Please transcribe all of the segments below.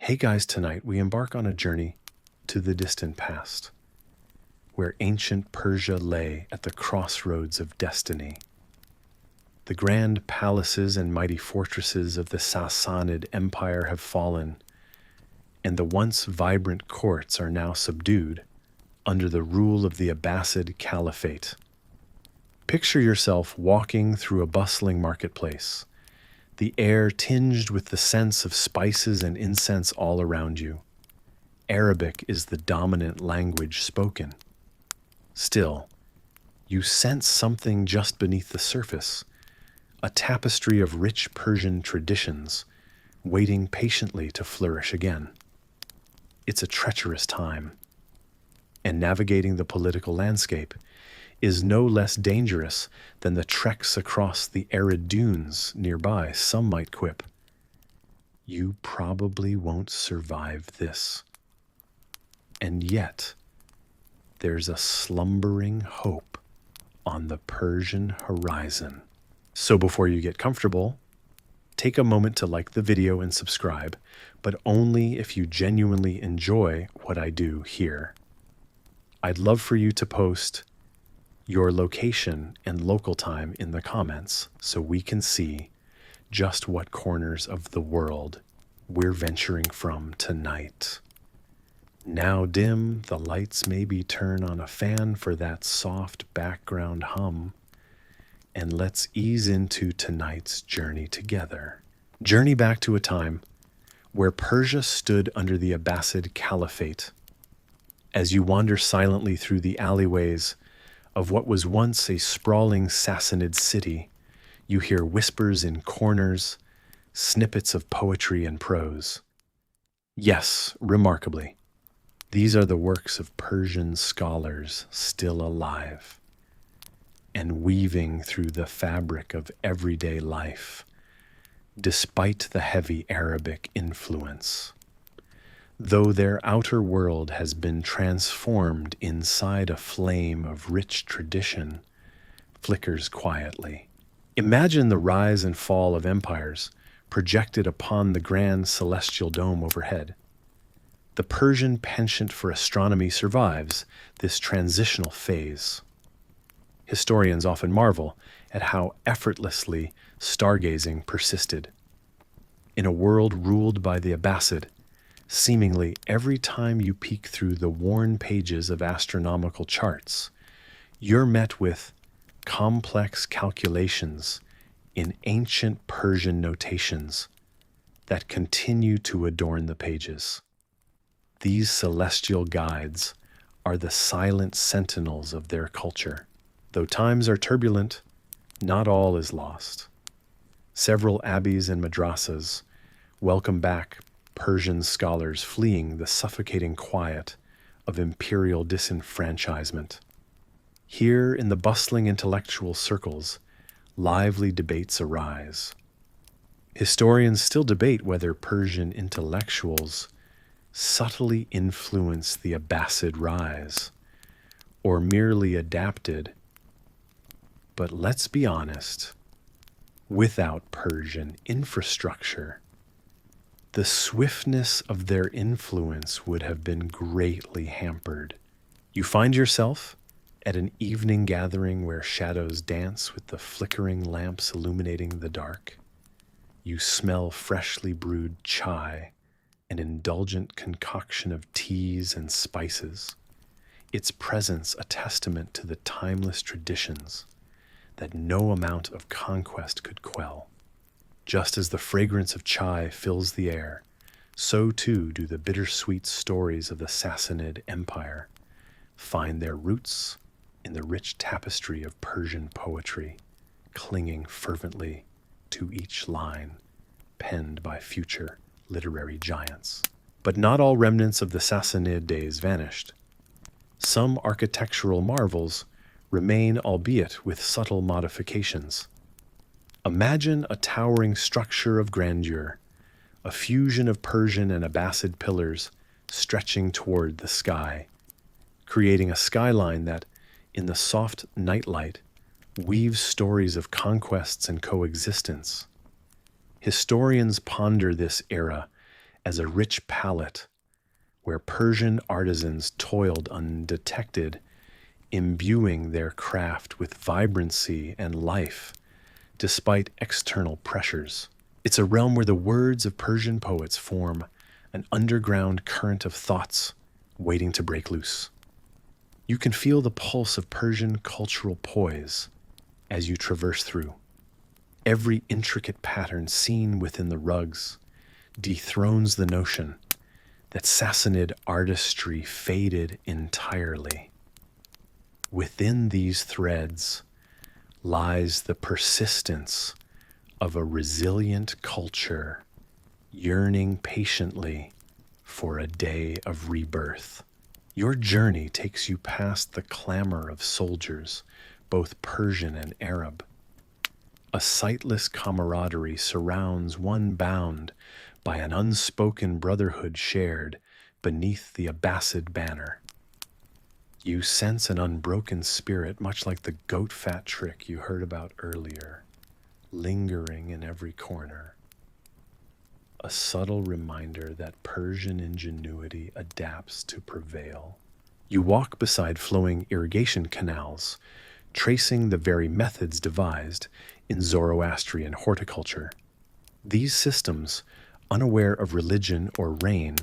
Hey guys, tonight we embark on a journey to the distant past, where ancient Persia lay at the crossroads of destiny. The grand palaces and mighty fortresses of the Sassanid Empire have fallen, and the once vibrant courts are now subdued under the rule of the Abbasid Caliphate. Picture yourself walking through a bustling marketplace, the air tinged with the sense of spices and incense all around you. Arabic is the dominant language spoken. Still, you sense something just beneath the surface, a tapestry of rich Persian traditions, waiting patiently to flourish again. It's a treacherous time, and navigating the political landscape is no less dangerous than the treks across the arid dunes nearby. Some might quip, "You probably won't survive this." And yet, there's a slumbering hope on the Persian horizon. So before you get comfortable, take a moment to like the video and subscribe, but only if you genuinely enjoy what I do here. I'd love for you to post your location and local time in the comments so we can see just what corners of the world we're venturing from tonight. Now dim the lights, maybe turn on a fan for that soft background hum, and let's ease into tonight's journey together. Journey back to a time where Persia stood under the Abbasid Caliphate. As you wander silently through the alleyways of what was once a sprawling Sassanid city, you hear whispers in corners, snippets of poetry and prose. Yes, remarkably, these are the works of Persian scholars still alive and weaving through the fabric of everyday life, despite the heavy Arabic influence. Though their outer world has been transformed inside, a flame of rich tradition flickers quietly. Imagine the rise and fall of empires projected upon the grand celestial dome overhead. The Persian penchant for astronomy survives this transitional phase. Historians often marvel at how effortlessly stargazing persisted. In a world ruled by the Abbasid, seemingly every time you peek through the worn pages of astronomical charts, you're met with complex calculations in ancient Persian notations that continue to adorn the pages. These celestial guides are the silent sentinels of their culture. Though times are turbulent, not all is lost. Several abbeys and madrasas welcome back Persian scholars fleeing the suffocating quiet of imperial disenfranchisement. Here in the bustling intellectual circles, lively debates arise. Historians still debate whether Persian intellectuals subtly influenced the Abbasid rise or merely adapted. But let's be honest, without Persian infrastructure, the swiftness of their influence would have been greatly hampered. You find yourself at an evening gathering where shadows dance with the flickering lamps illuminating the dark. You smell freshly brewed chai, an indulgent concoction of teas and spices, its presence a testament to the timeless traditions that no amount of conquest could quell. Just as the fragrance of chai fills the air, so too do the bittersweet stories of the Sassanid Empire find their roots in the rich tapestry of Persian poetry, clinging fervently to each line penned by future literary giants. But not all remnants of the Sassanid days vanished. Some architectural marvels remain, albeit with subtle modifications. Imagine a towering structure of grandeur, a fusion of Persian and Abbasid pillars stretching toward the sky, creating a skyline that, in the soft nightlight, weaves stories of conquests and coexistence. Historians ponder this era as a rich palette where Persian artisans toiled undetected, imbuing their craft with vibrancy and life despite external pressures. It's a realm where the words of Persian poets form an underground current of thoughts waiting to break loose. You can feel the pulse of Persian cultural poise as you traverse through. Every intricate pattern seen within the rugs dethrones the notion that Sassanid artistry faded entirely. Within these threads lies the persistence of a resilient culture yearning patiently for a day of rebirth. Your journey takes you past the clamor of soldiers, both Persian and Arab. A sightless camaraderie surrounds one bound by an unspoken brotherhood shared beneath the Abbasid banner. You sense an unbroken spirit, much like the goat fat trick you heard about earlier, lingering in every corner. A subtle reminder that Persian ingenuity adapts to prevail. You walk beside flowing irrigation canals, tracing the very methods devised in Zoroastrian horticulture. These systems, unaware of religion or rain,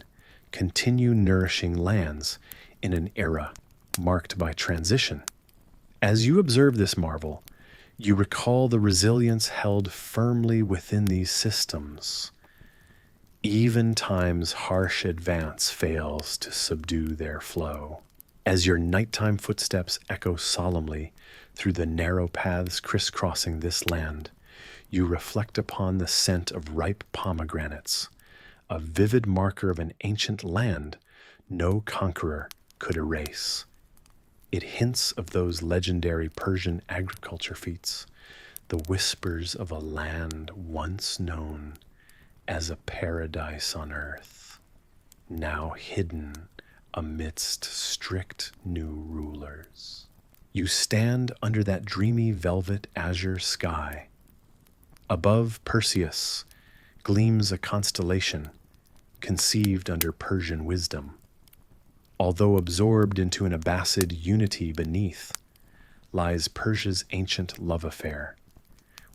continue nourishing lands in an era marked by transition. As you observe this marvel, you recall the resilience held firmly within these systems. Even time's harsh advance fails to subdue their flow. As your nighttime footsteps echo solemnly through the narrow paths crisscrossing this land, you reflect upon the scent of ripe pomegranates, a vivid marker of an ancient land no conqueror could erase. It hints of those legendary Persian agriculture feats, the whispers of a land once known as a paradise on earth, now hidden amidst strict new rulers. You stand under that dreamy velvet azure sky. Above Perseus gleams a constellation conceived under Persian wisdom. Although absorbed into an Abbasid unity beneath, lies Persia's ancient love affair,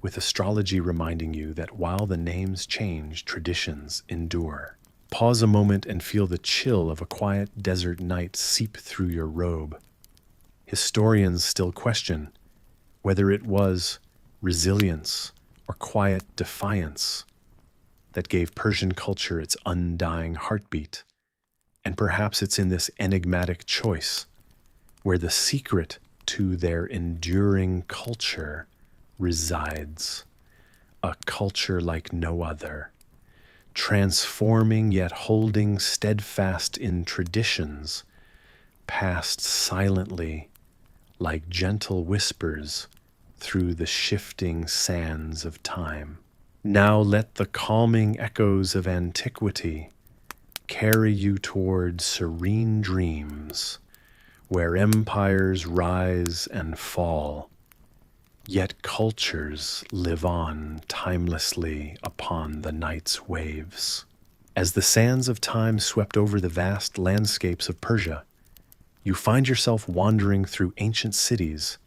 with astrology reminding you that while the names change, traditions endure. Pause a moment and feel the chill of a quiet desert night seep through your robe. Historians still question whether it was resilience or quiet defiance that gave Persian culture its undying heartbeat. And perhaps it's in this enigmatic choice where the secret to their enduring culture resides. A culture like no other, transforming yet holding steadfast in traditions, passed silently like gentle whispers through the shifting sands of time. Now let the calming echoes of antiquity carry you toward serene dreams, where empires rise and fall, yet cultures live on timelessly upon the night's waves. As the sands of time swept over the vast landscapes of Persia, you find yourself wandering through ancient cities,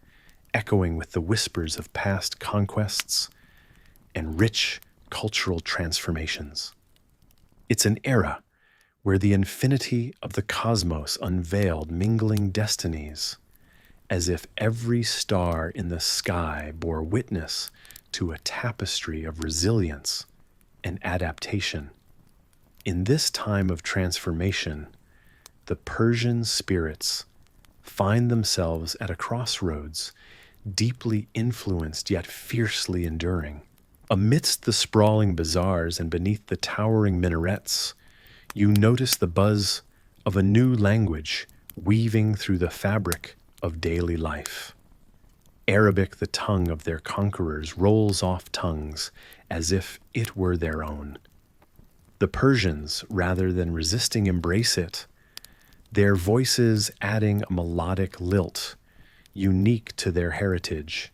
echoing with the whispers of past conquests and rich cultural transformations. It's an era where the infinity of the cosmos unveiled mingling destinies, as if every star in the sky bore witness to a tapestry of resilience and adaptation. In this time of transformation, the Persian spirits find themselves at a crossroads, deeply influenced yet fiercely enduring. Amidst the sprawling bazaars and beneath the towering minarets, you notice the buzz of a new language weaving through the fabric of daily life. Arabic, the tongue of their conquerors, rolls off tongues as if it were their own. The Persians, rather than resisting, embrace it, their voices adding a melodic lilt unique to their heritage.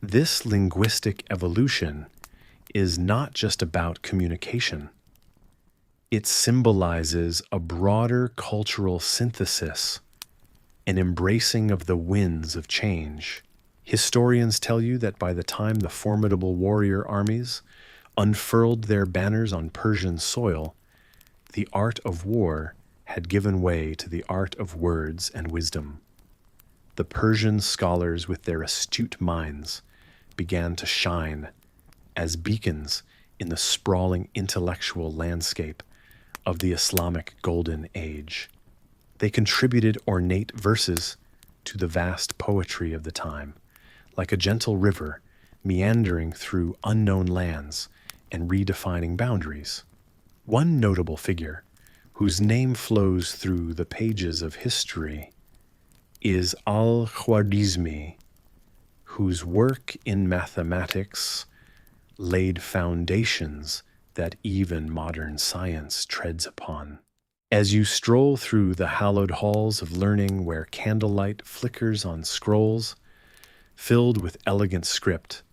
This linguistic evolution is not just about communication. It symbolizes a broader cultural synthesis, an embracing of the winds of change. Historians tell you that by the time the formidable warrior armies unfurled their banners on Persian soil, the art of war had given way to the art of words and wisdom. The Persian scholars, with their astute minds, began to shine as beacons in the sprawling intellectual landscape of the Islamic Golden Age. They contributed ornate verses to the vast poetry of the time, like a gentle river meandering through unknown lands and redefining boundaries. One notable figure, whose name flows through the pages of history, is al-Khwarizmi, whose work in mathematics laid foundations that even modern science treads upon. As you stroll through the hallowed halls of learning where candlelight flickers on scrolls filled with elegant script,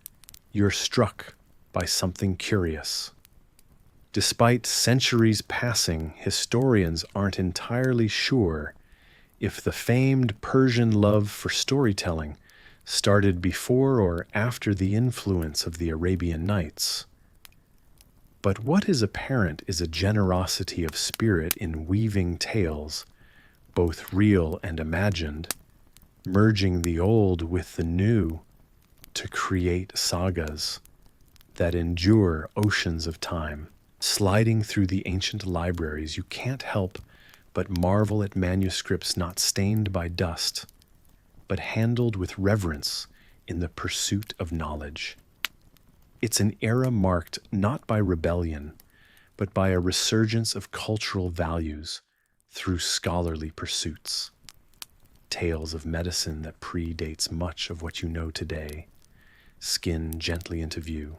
you're struck by something curious. Despite centuries passing, historians aren't entirely sure if the famed Persian love for storytelling started before or after the influence of the Arabian Nights. But what is apparent is a generosity of spirit in weaving tales, both real and imagined, merging the old with the new to create sagas that endure oceans of time. Sliding through the ancient libraries, you can't help but marvel at manuscripts not stained by dust, but handled with reverence in the pursuit of knowledge. It's an era marked not by rebellion, but by a resurgence of cultural values through scholarly pursuits. Tales of medicine that predates much of what you know today skin gently into view.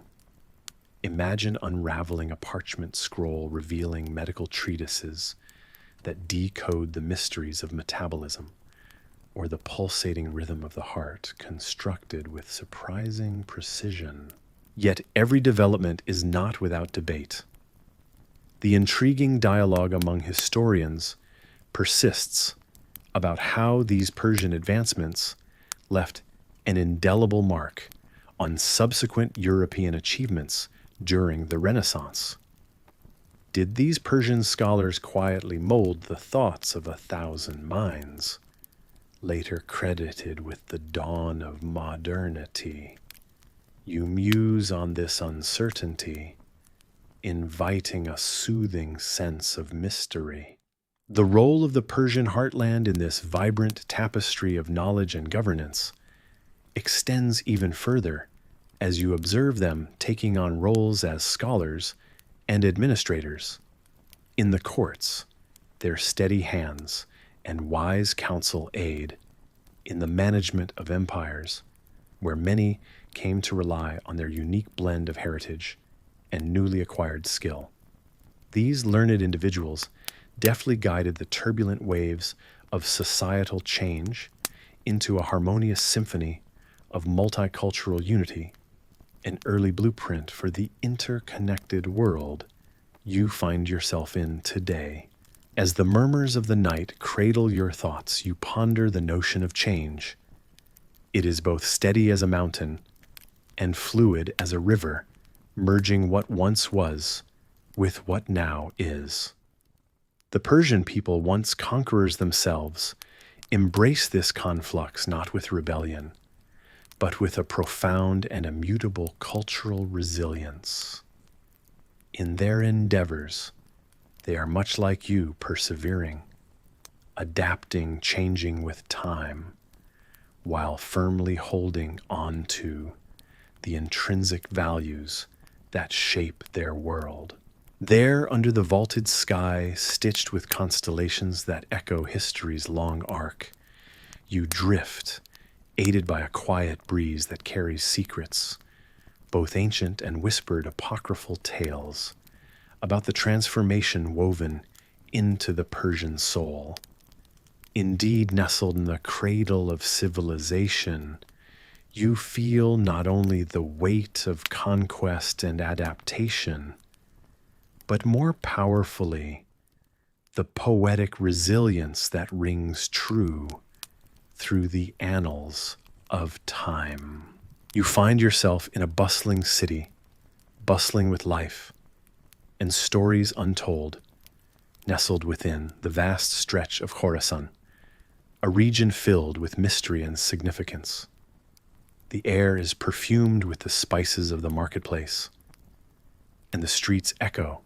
Imagine unraveling a parchment scroll revealing medical treatises that decode the mysteries of metabolism, or the pulsating rhythm of the heart constructed with surprising precision. Yet every development is not without debate. The intriguing dialogue among historians persists about how these Persian advancements left an indelible mark on subsequent European achievements during the Renaissance. Did these Persian scholars quietly mold the thoughts of 1,000 minds, later credited with the dawn of modernity? You muse on this uncertainty, inviting a soothing sense of mystery. The role of the Persian heartland in this vibrant tapestry of knowledge and governance extends even further as you observe them taking on roles as scholars and administrators. In the courts, their steady hands and wise counsel aid in the management of empires, where many came to rely on their unique blend of heritage and newly acquired skill. These learned individuals deftly guided the turbulent waves of societal change into a harmonious symphony of multicultural unity, an early blueprint for the interconnected world you find yourself in today. As the murmurs of the night cradle your thoughts, you ponder the notion of change. It is both steady as a mountain and fluid as a river, merging what once was with what now is. The Persian people, once conquerors themselves, embrace this conflux not with rebellion, but with a profound and immutable cultural resilience. In their endeavors, they are much like you, persevering, adapting, changing with time, while firmly holding on to the intrinsic values that shape their world. There, under the vaulted sky, stitched with constellations that echo history's long arc, you drift, aided by a quiet breeze that carries secrets, both ancient and whispered apocryphal tales about the transformation woven into the Persian soul. Indeed, nestled in the cradle of civilization, you feel not only the weight of conquest and adaptation, but more powerfully, the poetic resilience that rings true through the annals of time. You find yourself in a bustling city, bustling with life and stories untold, nestled within the vast stretch of Khorasan, a region filled with mystery and significance. The air is perfumed with the spices of the marketplace, and the streets echo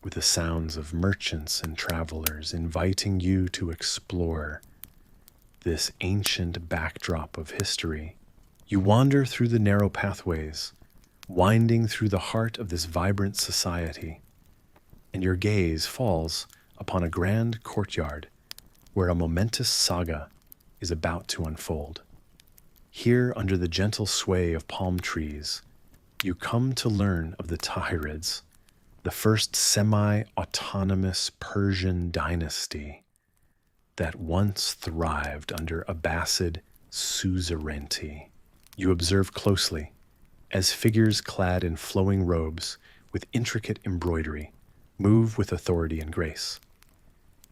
with the sounds of merchants and travelers inviting you to explore this ancient backdrop of history. You wander through the narrow pathways, winding through the heart of this vibrant society, and your gaze falls upon a grand courtyard where a momentous saga is about to unfold. Here, under the gentle sway of palm trees, you come to learn of the Tahirids, the first semi-autonomous Persian dynasty that once thrived under Abbasid suzerainty. You observe closely as figures clad in flowing robes with intricate embroidery move with authority and grace.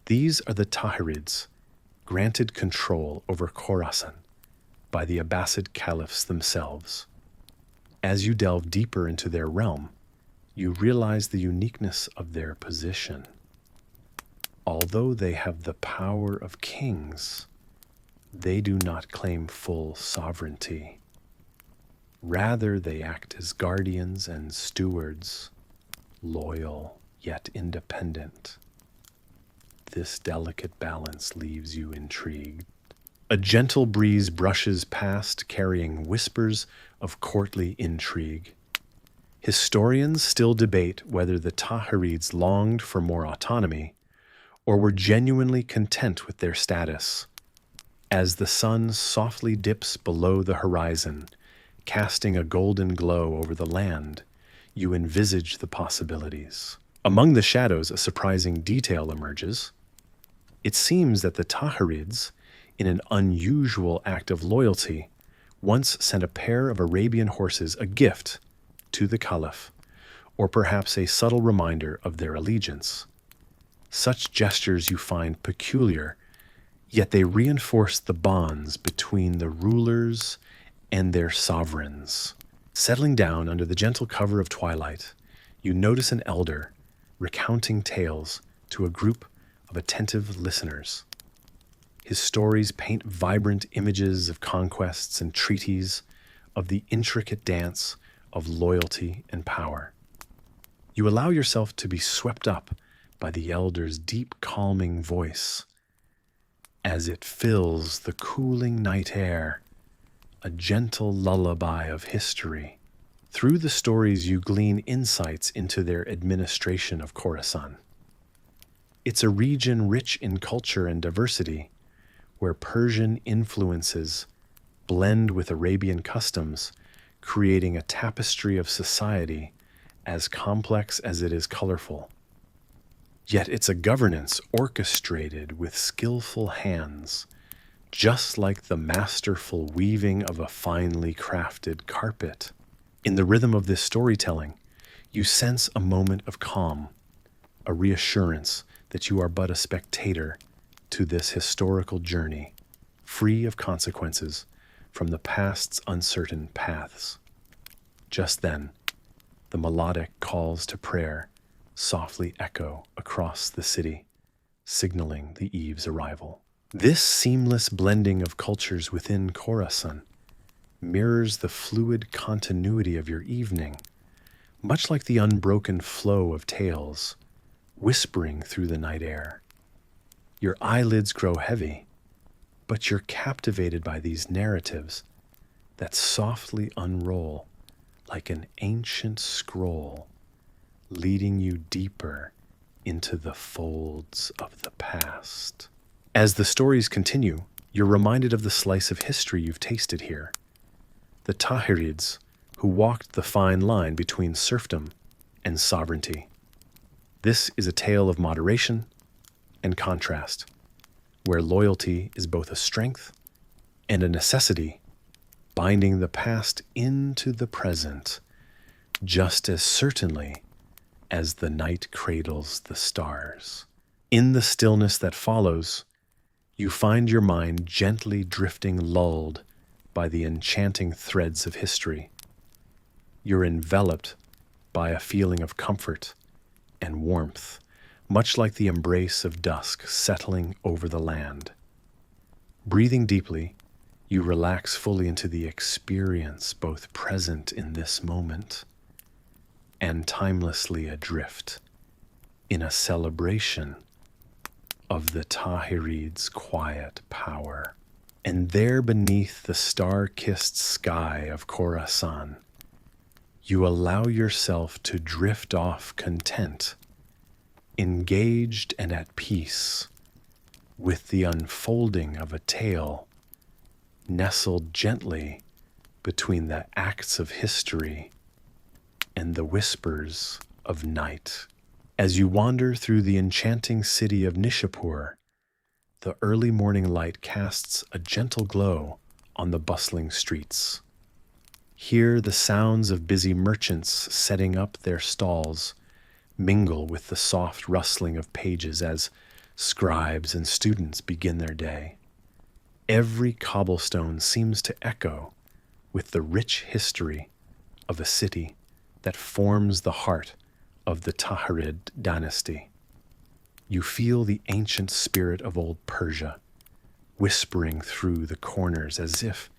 These are the Tahirids, granted control over Khorasan by the Abbasid caliphs themselves. As you delve deeper into their realm, you realize the uniqueness of their position. Although they have the power of kings, they do not claim full sovereignty. Rather, they act as guardians and stewards, loyal yet independent. This delicate balance leaves you intrigued. A gentle breeze brushes past, carrying whispers of courtly intrigue. Historians still debate whether the Tahirids longed for more autonomy or were genuinely content with their status. As the sun softly dips below the horizon, casting a golden glow over the land, you envisage the possibilities. Among the shadows, a surprising detail emerges. It seems that the Tahirids, in an unusual act of loyalty, once sent a pair of Arabian horses a gift to the Caliph, or perhaps a subtle reminder of their allegiance. Such gestures you find peculiar, yet they reinforce the bonds between the rulers and their sovereigns. Settling down under the gentle cover of twilight, you notice an elder recounting tales to a group of attentive listeners. His stories paint vibrant images of conquests and treaties, of the intricate dance of loyalty and power. You allow yourself to be swept up by the elder's deep, calming voice as it fills the cooling night air, a gentle lullaby of history. Through the stories, you glean insights into their administration of Khorasan. It's a region rich in culture and diversity, where Persian influences blend with Arabian customs, creating a tapestry of society as complex as it is colorful. Yet it's a governance orchestrated with skillful hands, just like the masterful weaving of a finely crafted carpet. In the rhythm of this storytelling, you sense a moment of calm, a reassurance that you are but a spectator to this historical journey, free of consequences from the past's uncertain paths. Just then, the melodic calls to prayer softly echo across the city, signaling the eve's arrival. This seamless blending of cultures within Khorasan mirrors the fluid continuity of your evening, much like the unbroken flow of tales whispering through the night air. Your eyelids grow heavy, but you're captivated by these narratives that softly unroll like an ancient scroll, leading you deeper into the folds of the past. As the stories continue, you're reminded of the slice of history you've tasted here. The Tahirids, who walked the fine line between serfdom and sovereignty. This is a tale of moderation and contrast, where loyalty is both a strength and a necessity, binding the past into the present just as certainly as the night cradles the stars. In the stillness that follows, you find your mind gently drifting, lulled by the enchanting threads of history. You're enveloped by a feeling of comfort and warmth, much like the embrace of dusk settling over the land. Breathing deeply, you relax fully into the experience, both present in this moment and timelessly adrift in a celebration of the Tahirids' quiet power. And there beneath the star-kissed sky of Khorasan, you allow yourself to drift off content, engaged and at peace with the unfolding of a tale nestled gently between the acts of history and the whispers of night. As you wander through the enchanting city of Nishapur, the early morning light casts a gentle glow on the bustling streets. Here the sounds of busy merchants setting up their stalls mingle with the soft rustling of pages as scribes and students begin their day. Every cobblestone seems to echo with the rich history of a city that forms the heart of the Tahirid dynasty. You feel the ancient spirit of old Persia whispering through the corners as if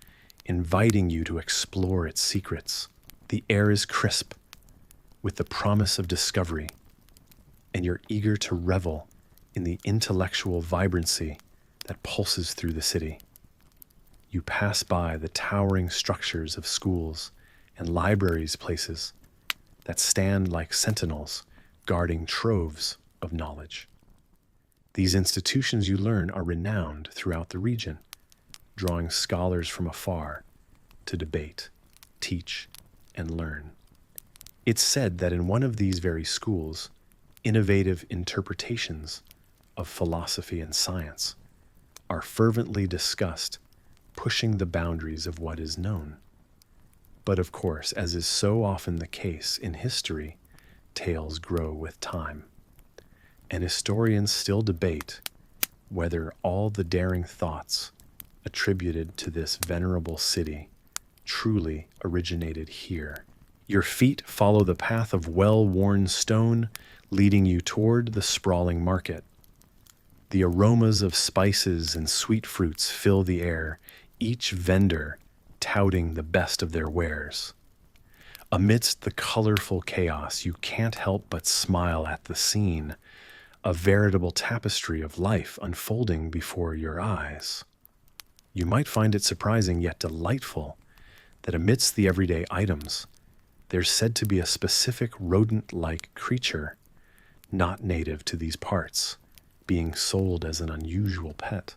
inviting you to explore its secrets. The air is crisp with the promise of discovery, and you're eager to revel in the intellectual vibrancy that pulses through the city. You pass by the towering structures of schools and libraries, places that stand like sentinels guarding troves of knowledge. These institutions, you learn, are renowned throughout the region, drawing scholars from afar to debate, teach, and learn. It's said that in one of these very schools, innovative interpretations of philosophy and science are fervently discussed, pushing the boundaries of what is known. But of course, as is so often the case in history, tales grow with time, and historians still debate whether all the daring thoughts attributed to this venerable city truly originated here. Your feet follow the path of well-worn stone, leading you toward the sprawling market. The aromas of spices and sweet fruits fill the air, each vendor touting the best of their wares. Amidst the colorful chaos, you can't help but smile at the scene, a veritable tapestry of life unfolding before your eyes. You might find it surprising yet delightful that amidst the everyday items, there's said to be a specific rodent-like creature, not native to these parts, being sold as an unusual pet,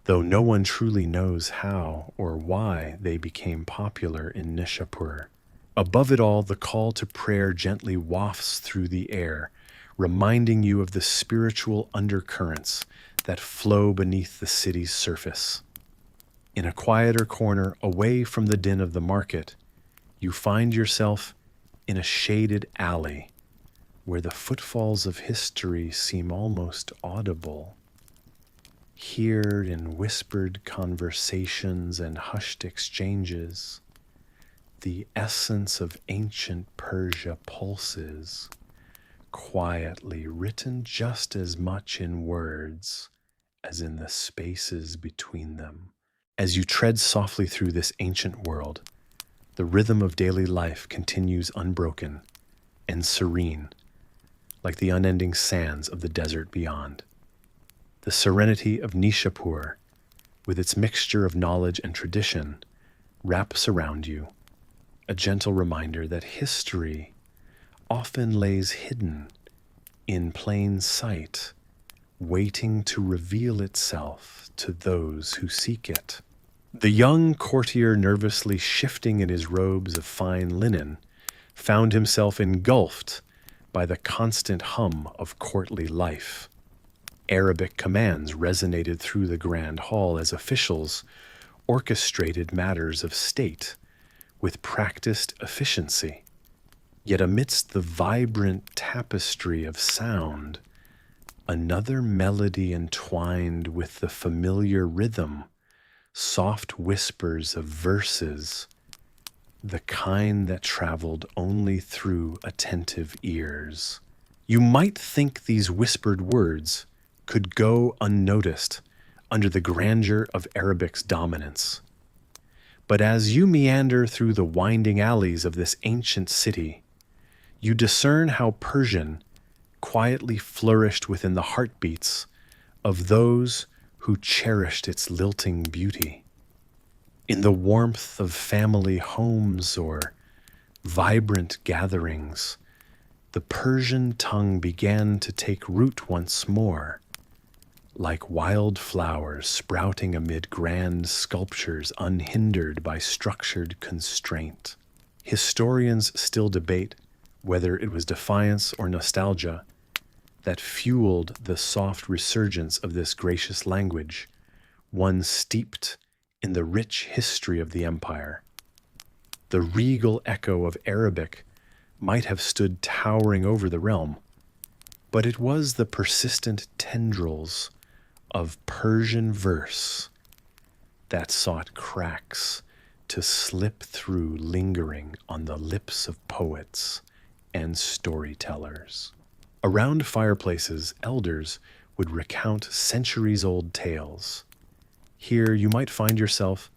though no one truly knows how or why they became popular in Nishapur. Above it all, the call to prayer gently wafts through the air, reminding you of the spiritual undercurrents that flow beneath the city's surface. In a quieter corner, away from the din of the market, you find yourself in a shaded alley where the footfalls of history seem almost audible. Here in whispered conversations and hushed exchanges, the essence of ancient Persia pulses, quietly written just as much in words as in the spaces between them. As you tread softly through this ancient world, the rhythm of daily life continues unbroken and serene, like the unending sands of the desert beyond. The serenity of Nishapur, with its mixture of knowledge and tradition, wraps around you, a gentle reminder that history often lays hidden in plain sight, waiting to reveal itself to those who seek it. The young courtier, nervously shifting in his robes of fine linen, found himself engulfed by the constant hum of courtly life. Arabic commands resonated through the grand hall as officials orchestrated matters of state with practiced efficiency. Yet amidst the vibrant tapestry of sound, another melody entwined with the familiar rhythm, soft whispers of verses, the kind that traveled only through attentive ears. You might think these whispered words could go unnoticed under the grandeur of Arabic's dominance. But as you meander through the winding alleys of this ancient city, you discern how Persian quietly flourished within the heartbeats of those who cherished its lilting beauty. In the warmth of family homes or vibrant gatherings, the Persian tongue began to take root once more, like wild flowers sprouting amid grand sculptures unhindered by structured constraint. Historians still debate whether it was defiance or nostalgia that fueled the soft resurgence of this gracious language, one steeped in the rich history of the empire. The regal echo of Arabic might have stood towering over the realm, but it was the persistent tendrils of Persian verse that sought cracks to slip through, lingering on the lips of poets and storytellers. Around fireplaces, elders would recount centuries-old tales. Here you might find yourself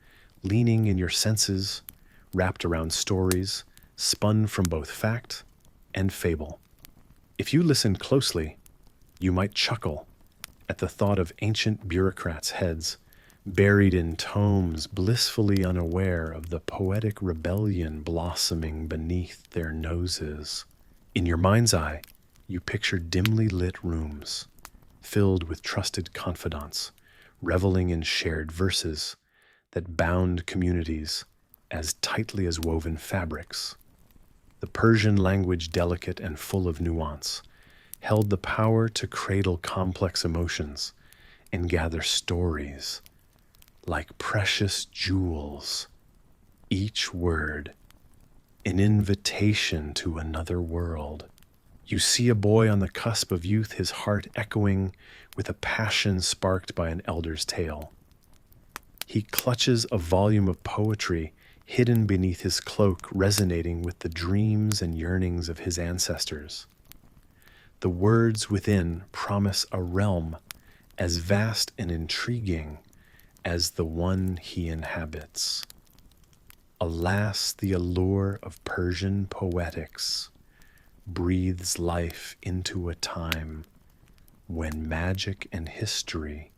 leaning in your senses, wrapped around stories spun from both fact and fable. If you listen closely, you might chuckle at the thought of ancient bureaucrats' heads buried in tomes, blissfully unaware of the poetic rebellion blossoming beneath their noses. In your mind's eye, you picture dimly lit rooms filled with trusted confidants, reveling in shared verses that bound communities as tightly as woven fabrics. The Persian language, delicate and full of nuance, held the power to cradle complex emotions and gather stories like precious jewels, each word an invitation to another world. You see a boy on the cusp of youth, his heart echoing with a passion sparked by an elder's tale. He clutches a volume of poetry hidden beneath his cloak, resonating with the dreams and yearnings of his ancestors. The words within promise a realm as vast and intriguing as the one he inhabits. Alas, the allure of Persian poetics breathes life into a time when magic and history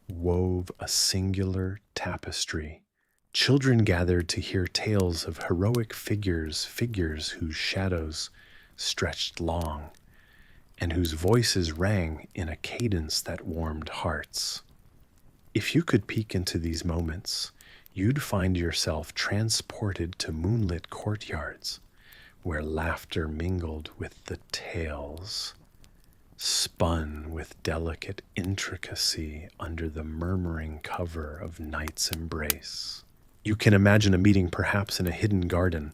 wove a singular tapestry. Children gathered to hear tales of heroic figures whose shadows stretched long, and whose voices rang in a cadence that warmed hearts. If you could peek into these moments, you'd find yourself transported to moonlit courtyards where laughter mingled with the tales, spun with delicate intricacy under the murmuring cover of night's embrace. You can imagine a meeting perhaps in a hidden garden,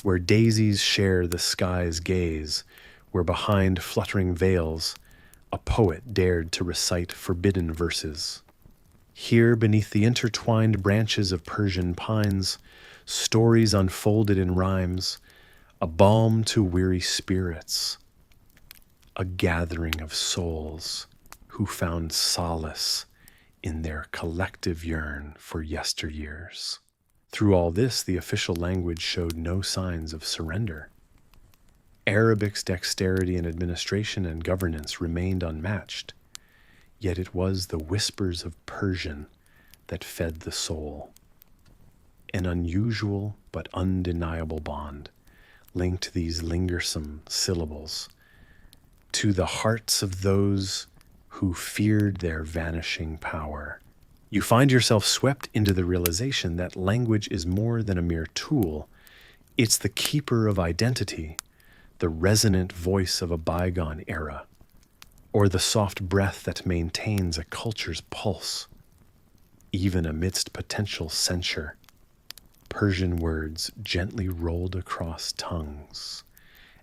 where daisies share the sky's gaze, where behind fluttering veils, a poet dared to recite forbidden verses. Here, beneath the intertwined branches of Persian pines, stories unfolded in rhymes, a balm to weary spirits, a gathering of souls who found solace in their collective yearn for yesteryears. Through all this, the official language showed no signs of surrender. Arabic's dexterity in administration and governance remained unmatched, yet it was the whispers of Persian that fed the soul. An unusual but undeniable bond linked these lingersome syllables to the hearts of those who feared their vanishing power. You find yourself swept into the realization that language is more than a mere tool. It's the keeper of identity, the resonant voice of a bygone era, or the soft breath that maintains a culture's pulse. Even amidst potential censure, Persian words gently rolled across tongues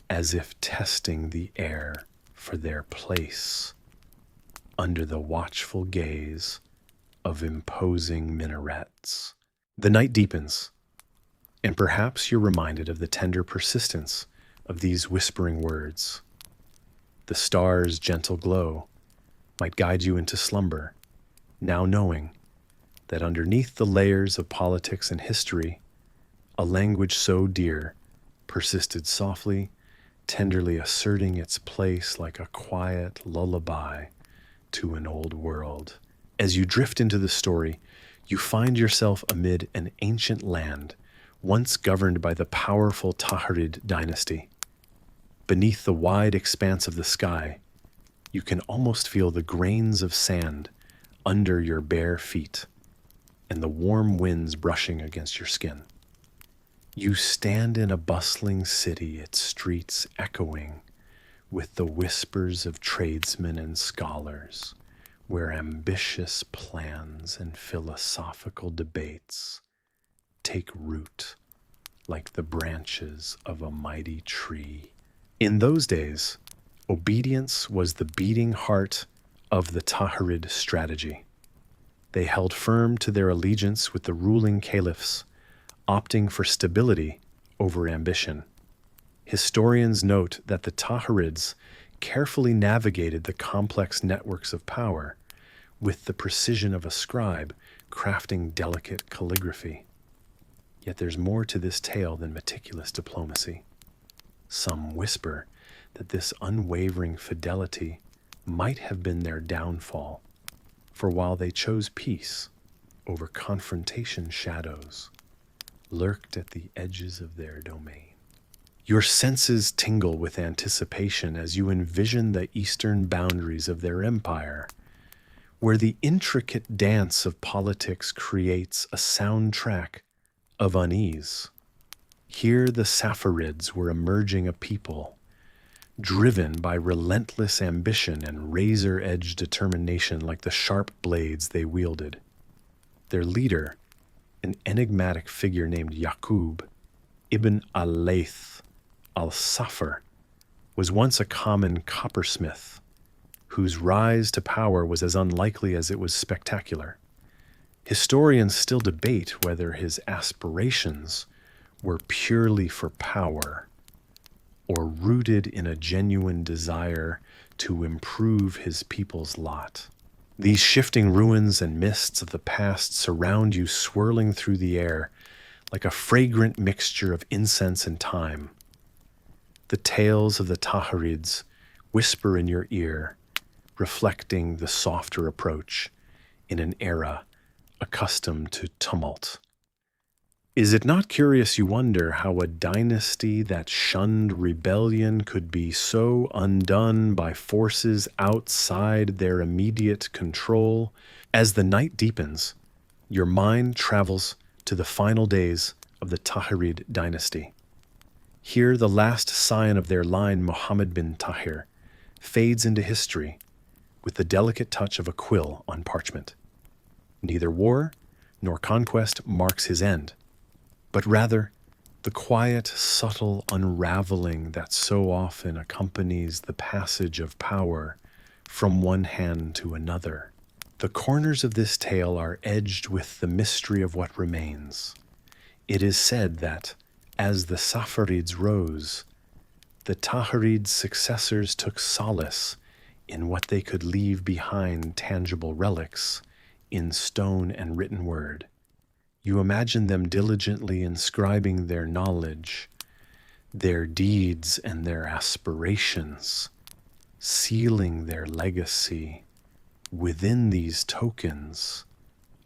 as if testing the air for their place under the watchful gaze of imposing minarets. The night deepens, and perhaps you're reminded of the tender persistence of these whispering words. The stars' gentle glow might guide you into slumber, now knowing that underneath the layers of politics and history, a language so dear persisted softly, tenderly asserting its place like a quiet lullaby to an old world. As you drift into the story, you find yourself amid an ancient land once governed by the powerful Tahirid dynasty. Beneath the wide expanse of the sky, you can almost feel the grains of sand under your bare feet and the warm winds brushing against your skin. You stand in a bustling city, its streets echoing with the whispers of tradesmen and scholars, where ambitious plans and philosophical debates take root like the branches of a mighty tree. In those days, obedience was the beating heart of the Tahirid strategy. They held firm to their allegiance with the ruling caliphs, opting for stability over ambition. Historians note that the Tahirids carefully navigated the complex networks of power with the precision of a scribe crafting delicate calligraphy. Yet there's more to this tale than meticulous diplomacy. Some whisper that this unwavering fidelity might have been their downfall, for while they chose peace over confrontation, shadows lurked at the edges of their domain. Your senses tingle with anticipation as you envision the eastern boundaries of their empire, where the intricate dance of politics creates a soundtrack of unease. Here the Saffarids were emerging a people, driven by relentless ambition and razor-edged determination like the sharp blades they wielded. Their leader, an enigmatic figure named Yaqub ibn al-Layth al-Safar, was once a common coppersmith, whose rise to power was as unlikely as it was spectacular. Historians still debate whether his aspirations were purely for power or rooted in a genuine desire to improve his people's lot. These shifting ruins and mists of the past surround you, swirling through the air like a fragrant mixture of incense and thyme. The tales of the Tahirids whisper in your ear, reflecting the softer approach in an era accustomed to tumult. Is it not curious you wonder how a dynasty that shunned rebellion could be so undone by forces outside their immediate control? As the night deepens, your mind travels to the final days of the Tahirid dynasty. Here, the last scion of their line, Muhammad bin Tahir, fades into history with the delicate touch of a quill on parchment. Neither war nor conquest marks his end, but rather the quiet, subtle unraveling that so often accompanies the passage of power from one hand to another. The corners of this tale are edged with the mystery of what remains. It is said that, as the Saffarids rose, the Tahirids' successors took solace in what they could leave behind, tangible relics in stone and written word. You imagine them diligently inscribing their knowledge, their deeds, and their aspirations, sealing their legacy within these tokens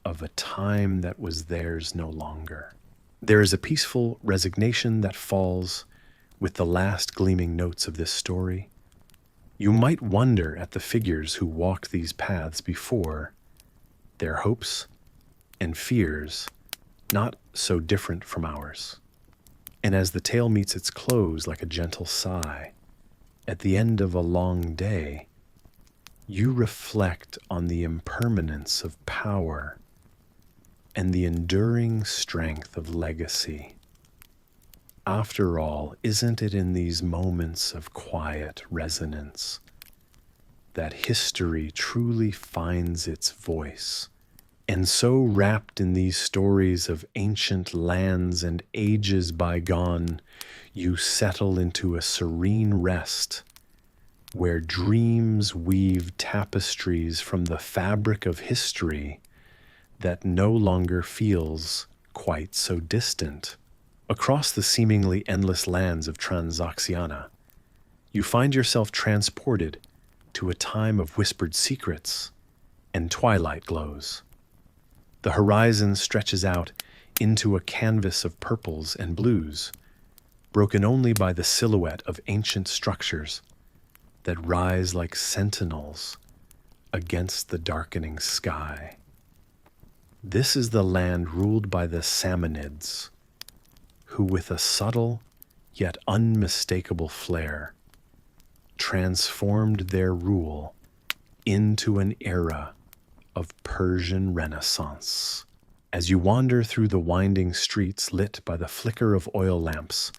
of a time that was theirs no longer. There is a peaceful resignation that falls with the last gleaming notes of this story. You might wonder at the figures who walked these paths before, their hopes and fears not so different from ours. And as the tale meets its close like a gentle sigh, at the end of a long day, you reflect on the impermanence of power and the enduring strength of legacy. After all, isn't it in these moments of quiet resonance that history truly finds its voice? And so wrapped in these stories of ancient lands and ages bygone, you settle into a serene rest where dreams weave tapestries from the fabric of history that no longer feels quite so distant. Across the seemingly endless lands of Transoxiana, you find yourself transported to a time of whispered secrets and twilight glows. The horizon stretches out into a canvas of purples and blues, broken only by the silhouette of ancient structures that rise like sentinels against the darkening sky. This is the land ruled by the Samanids, who with a subtle yet unmistakable flair transformed their rule into an era of Persian Renaissance. As you wander through the winding streets lit by the flicker of oil lamps,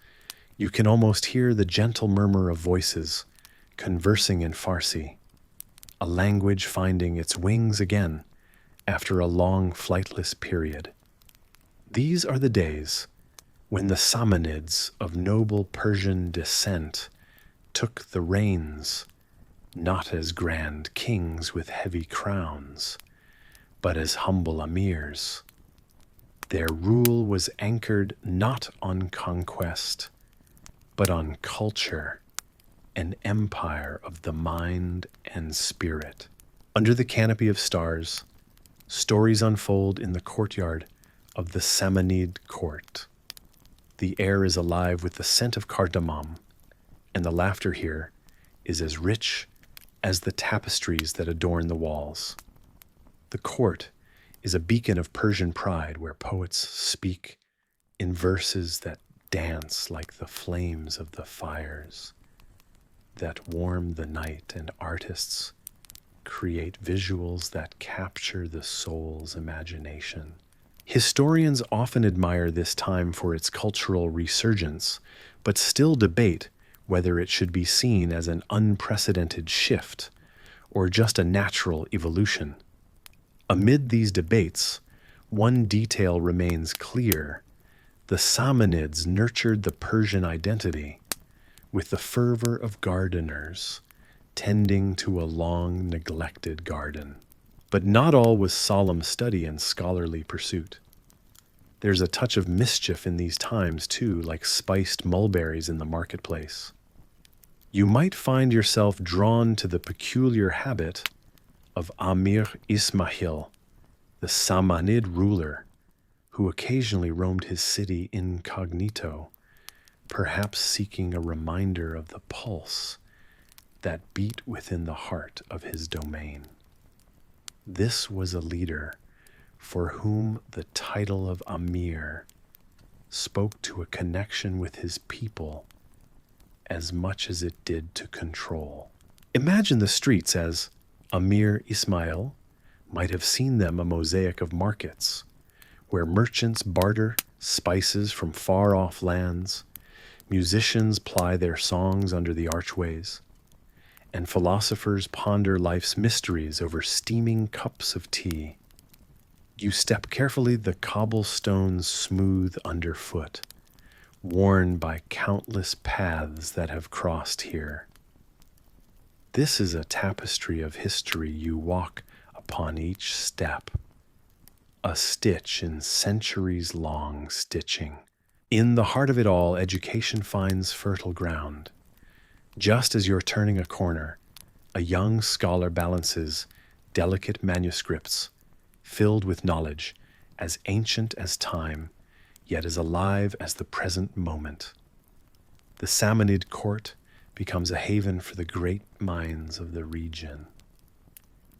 you can almost hear the gentle murmur of voices conversing in Farsi, a language finding its wings again after a long flightless period. These are the days when the Samanids of noble Persian descent took the reins, not as grand kings with heavy crowns, but as humble emirs. Their rule was anchored not on conquest, but on culture, an empire of the mind and spirit. Under the canopy of stars, stories unfold in the courtyard of the Samanid court. The air is alive with the scent of cardamom, and the laughter here is as rich as the tapestries that adorn the walls. The court is a beacon of Persian pride where poets speak in verses that dance like the flames of the fires that warm the night, and artists create visuals that capture the soul's imagination. Historians often admire this time for its cultural resurgence, but still debate whether it should be seen as an unprecedented shift or just a natural evolution. Amid these debates, one detail remains clear. The Samanids nurtured the Persian identity with the fervor of gardeners tending to a long-neglected garden. But not all was solemn study and scholarly pursuit. There's a touch of mischief in these times, too, like spiced mulberries in the marketplace. You might find yourself drawn to the peculiar habit of Amir Ismail, the Samanid ruler, who occasionally roamed his city incognito, perhaps seeking a reminder of the pulse that beat within the heart of his domain. This was a leader for whom the title of Amir spoke to a connection with his people as much as it did to control. Imagine the streets as Amir Ismail might have seen them, a mosaic of markets, where merchants barter spices from far-off lands, musicians ply their songs under the archways, and philosophers ponder life's mysteries over steaming cups of tea. You step carefully the cobblestones smooth underfoot, worn by countless paths that have crossed here. This is a tapestry of history you walk upon each step, a stitch in centuries-long stitching. In the heart of it all, education finds fertile ground. Just as you're turning a corner, a young scholar balances delicate manuscripts filled with knowledge as ancient as time, yet as alive as the present moment. The Samanid court becomes a haven for the great minds of the region.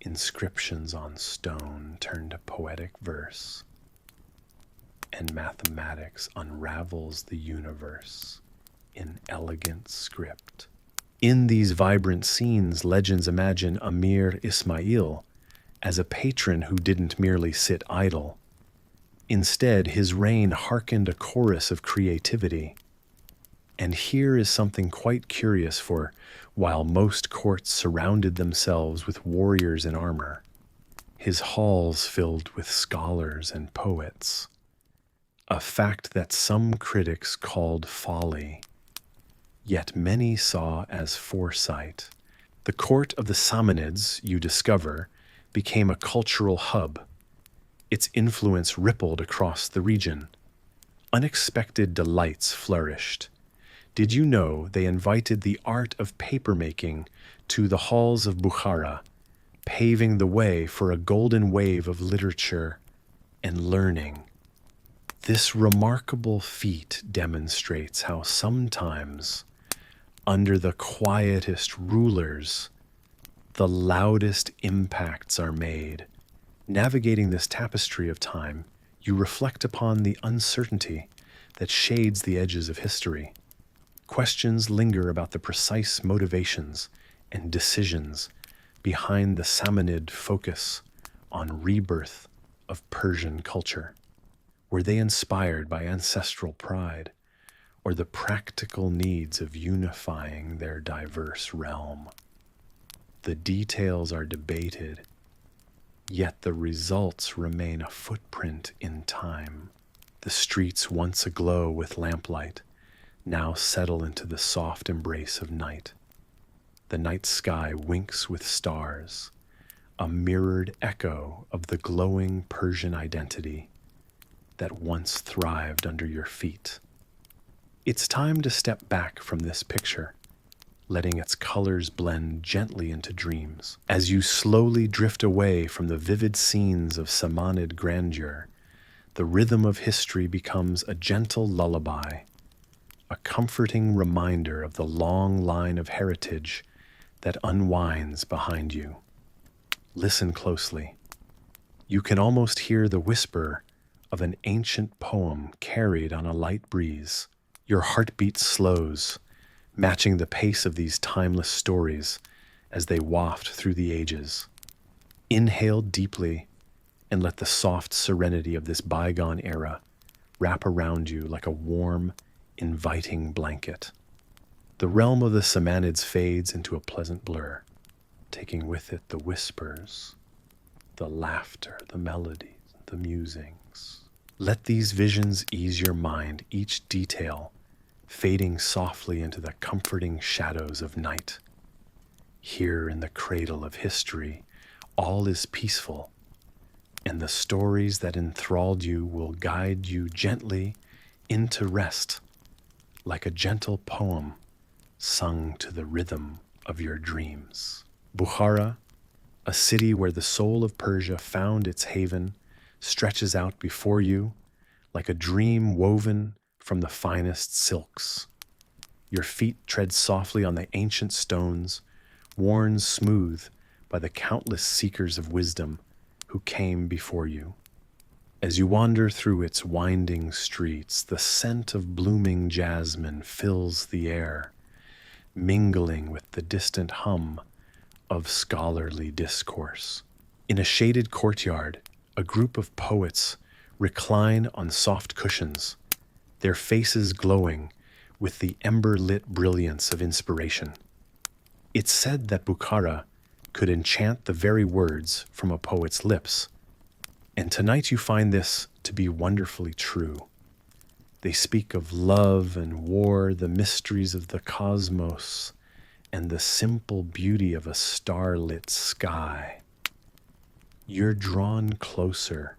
Inscriptions on stone turn to poetic verse, and mathematics unravels the universe in elegant script. In these vibrant scenes, legends imagine Amir Ismail as a patron who didn't merely sit idle. Instead, his reign hearkened a chorus of creativity, And here is something quite curious, for while most courts surrounded themselves with warriors in armor, his halls filled with scholars and poets, a fact that some critics called folly, yet many saw as foresight. The court of the Samanids, you discover, became a cultural hub. Its influence rippled across the region. Unexpected delights flourished. Did you know they invited the art of papermaking to the halls of Bukhara, paving the way for a golden wave of literature and learning? This remarkable feat demonstrates how sometimes, under the quietest rulers, the loudest impacts are made. Navigating this tapestry of time, you reflect upon the uncertainty that shades the edges of history. Questions linger about the precise motivations and decisions behind the Samanid focus on rebirth of Persian culture. Were they inspired by ancestral pride or the practical needs of unifying their diverse realm? The details are debated, yet the results remain a footprint in time. The streets, once aglow with lamplight, now settle into the soft embrace of night. The night sky winks with stars, a mirrored echo of the glowing Persian identity that once thrived under your feet. It's time to step back from this picture, letting its colors blend gently into dreams. As you slowly drift away from the vivid scenes of Samanid grandeur, the rhythm of history becomes a gentle lullaby, a comforting reminder of the long line of heritage that unwinds behind you. Listen closely. You can almost hear the whisper of an ancient poem carried on a light breeze. Your heartbeat slows, matching the pace of these timeless stories as they waft through the ages. Inhale deeply and let the soft serenity of this bygone era wrap around you like a warm, inviting blanket. The realm of the Samanids fades into a pleasant blur, taking with it the whispers, the laughter, the melodies, the musings. Let these visions ease your mind, each detail fading softly into the comforting shadows of night. Here in the cradle of history, all is peaceful, and the stories that enthralled you will guide you gently into rest, like a gentle poem sung to the rhythm of your dreams. Bukhara, a city where the soul of Persia found its haven, stretches out before you like a dream woven from the finest silks. Your feet tread softly on the ancient stones, worn smooth by the countless seekers of wisdom who came before you. As you wander through its winding streets, the scent of blooming jasmine fills the air, mingling with the distant hum of scholarly discourse. In a shaded courtyard, a group of poets recline on soft cushions, their faces glowing with the ember-lit brilliance of inspiration. It's said that Bukhara could enchant the very words from a poet's lips, and tonight you find this to be wonderfully true. They speak of love and war, the mysteries of the cosmos, and the simple beauty of a starlit sky. You're drawn closer,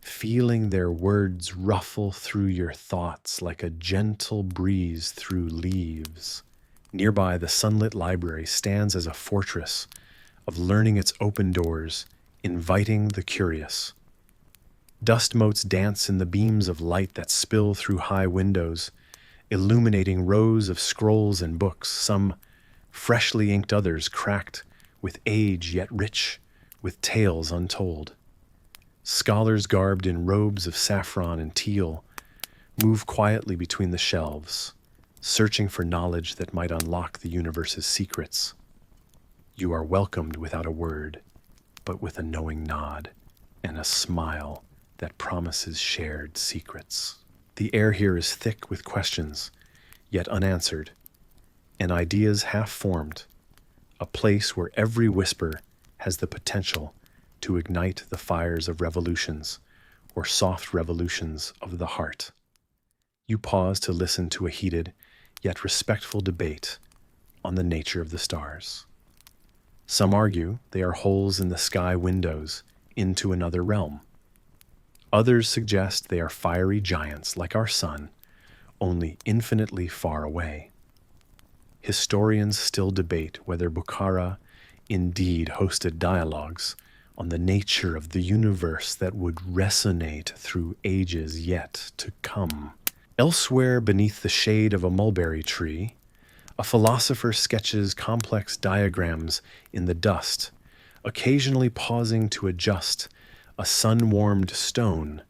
feeling their words ruffle through your thoughts like a gentle breeze through leaves. Nearby, the sunlit library stands as a fortress of learning, its open doors inviting the curious. Dust motes dance in the beams of light that spill through high windows, illuminating rows of scrolls and books, some freshly inked, others cracked with age yet rich with tales untold. Scholars garbed in robes of saffron and teal move quietly between the shelves, searching for knowledge that might unlock the universe's secrets. You are welcomed without a word, but with a knowing nod and a smile that promises shared secrets. The air here is thick with questions, yet unanswered, and ideas half-formed, a place where every whisper has the potential to ignite the fires of revolutions or soft revolutions of the heart. You pause to listen to a heated yet respectful debate on the nature of the stars. Some argue they are holes in the sky windows into another realm. Others suggest they are fiery giants like our sun, only infinitely far away. Historians still debate whether Bukhara indeed hosted dialogues on the nature of the universe that would resonate through ages yet to come. Elsewhere beneath the shade of a mulberry tree, a philosopher sketches complex diagrams in the dust, occasionally pausing to adjust a sun-warmed stone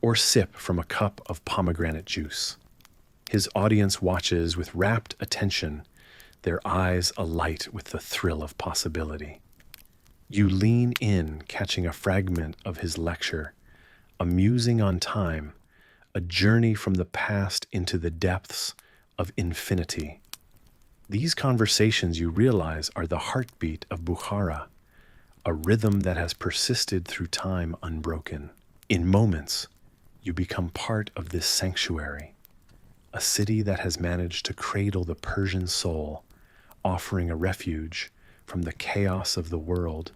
or sip from a cup of pomegranate juice. His audience watches with rapt attention, their eyes alight with the thrill of possibility. You lean in, catching a fragment of his lecture, a musing on time, a journey from the past into the depths of infinity. These conversations, you realize, are the heartbeat of Bukhara, a rhythm that has persisted through time unbroken. In moments, you become part of this sanctuary, a city that has managed to cradle the Persian soul, offering a refuge from the chaos of the world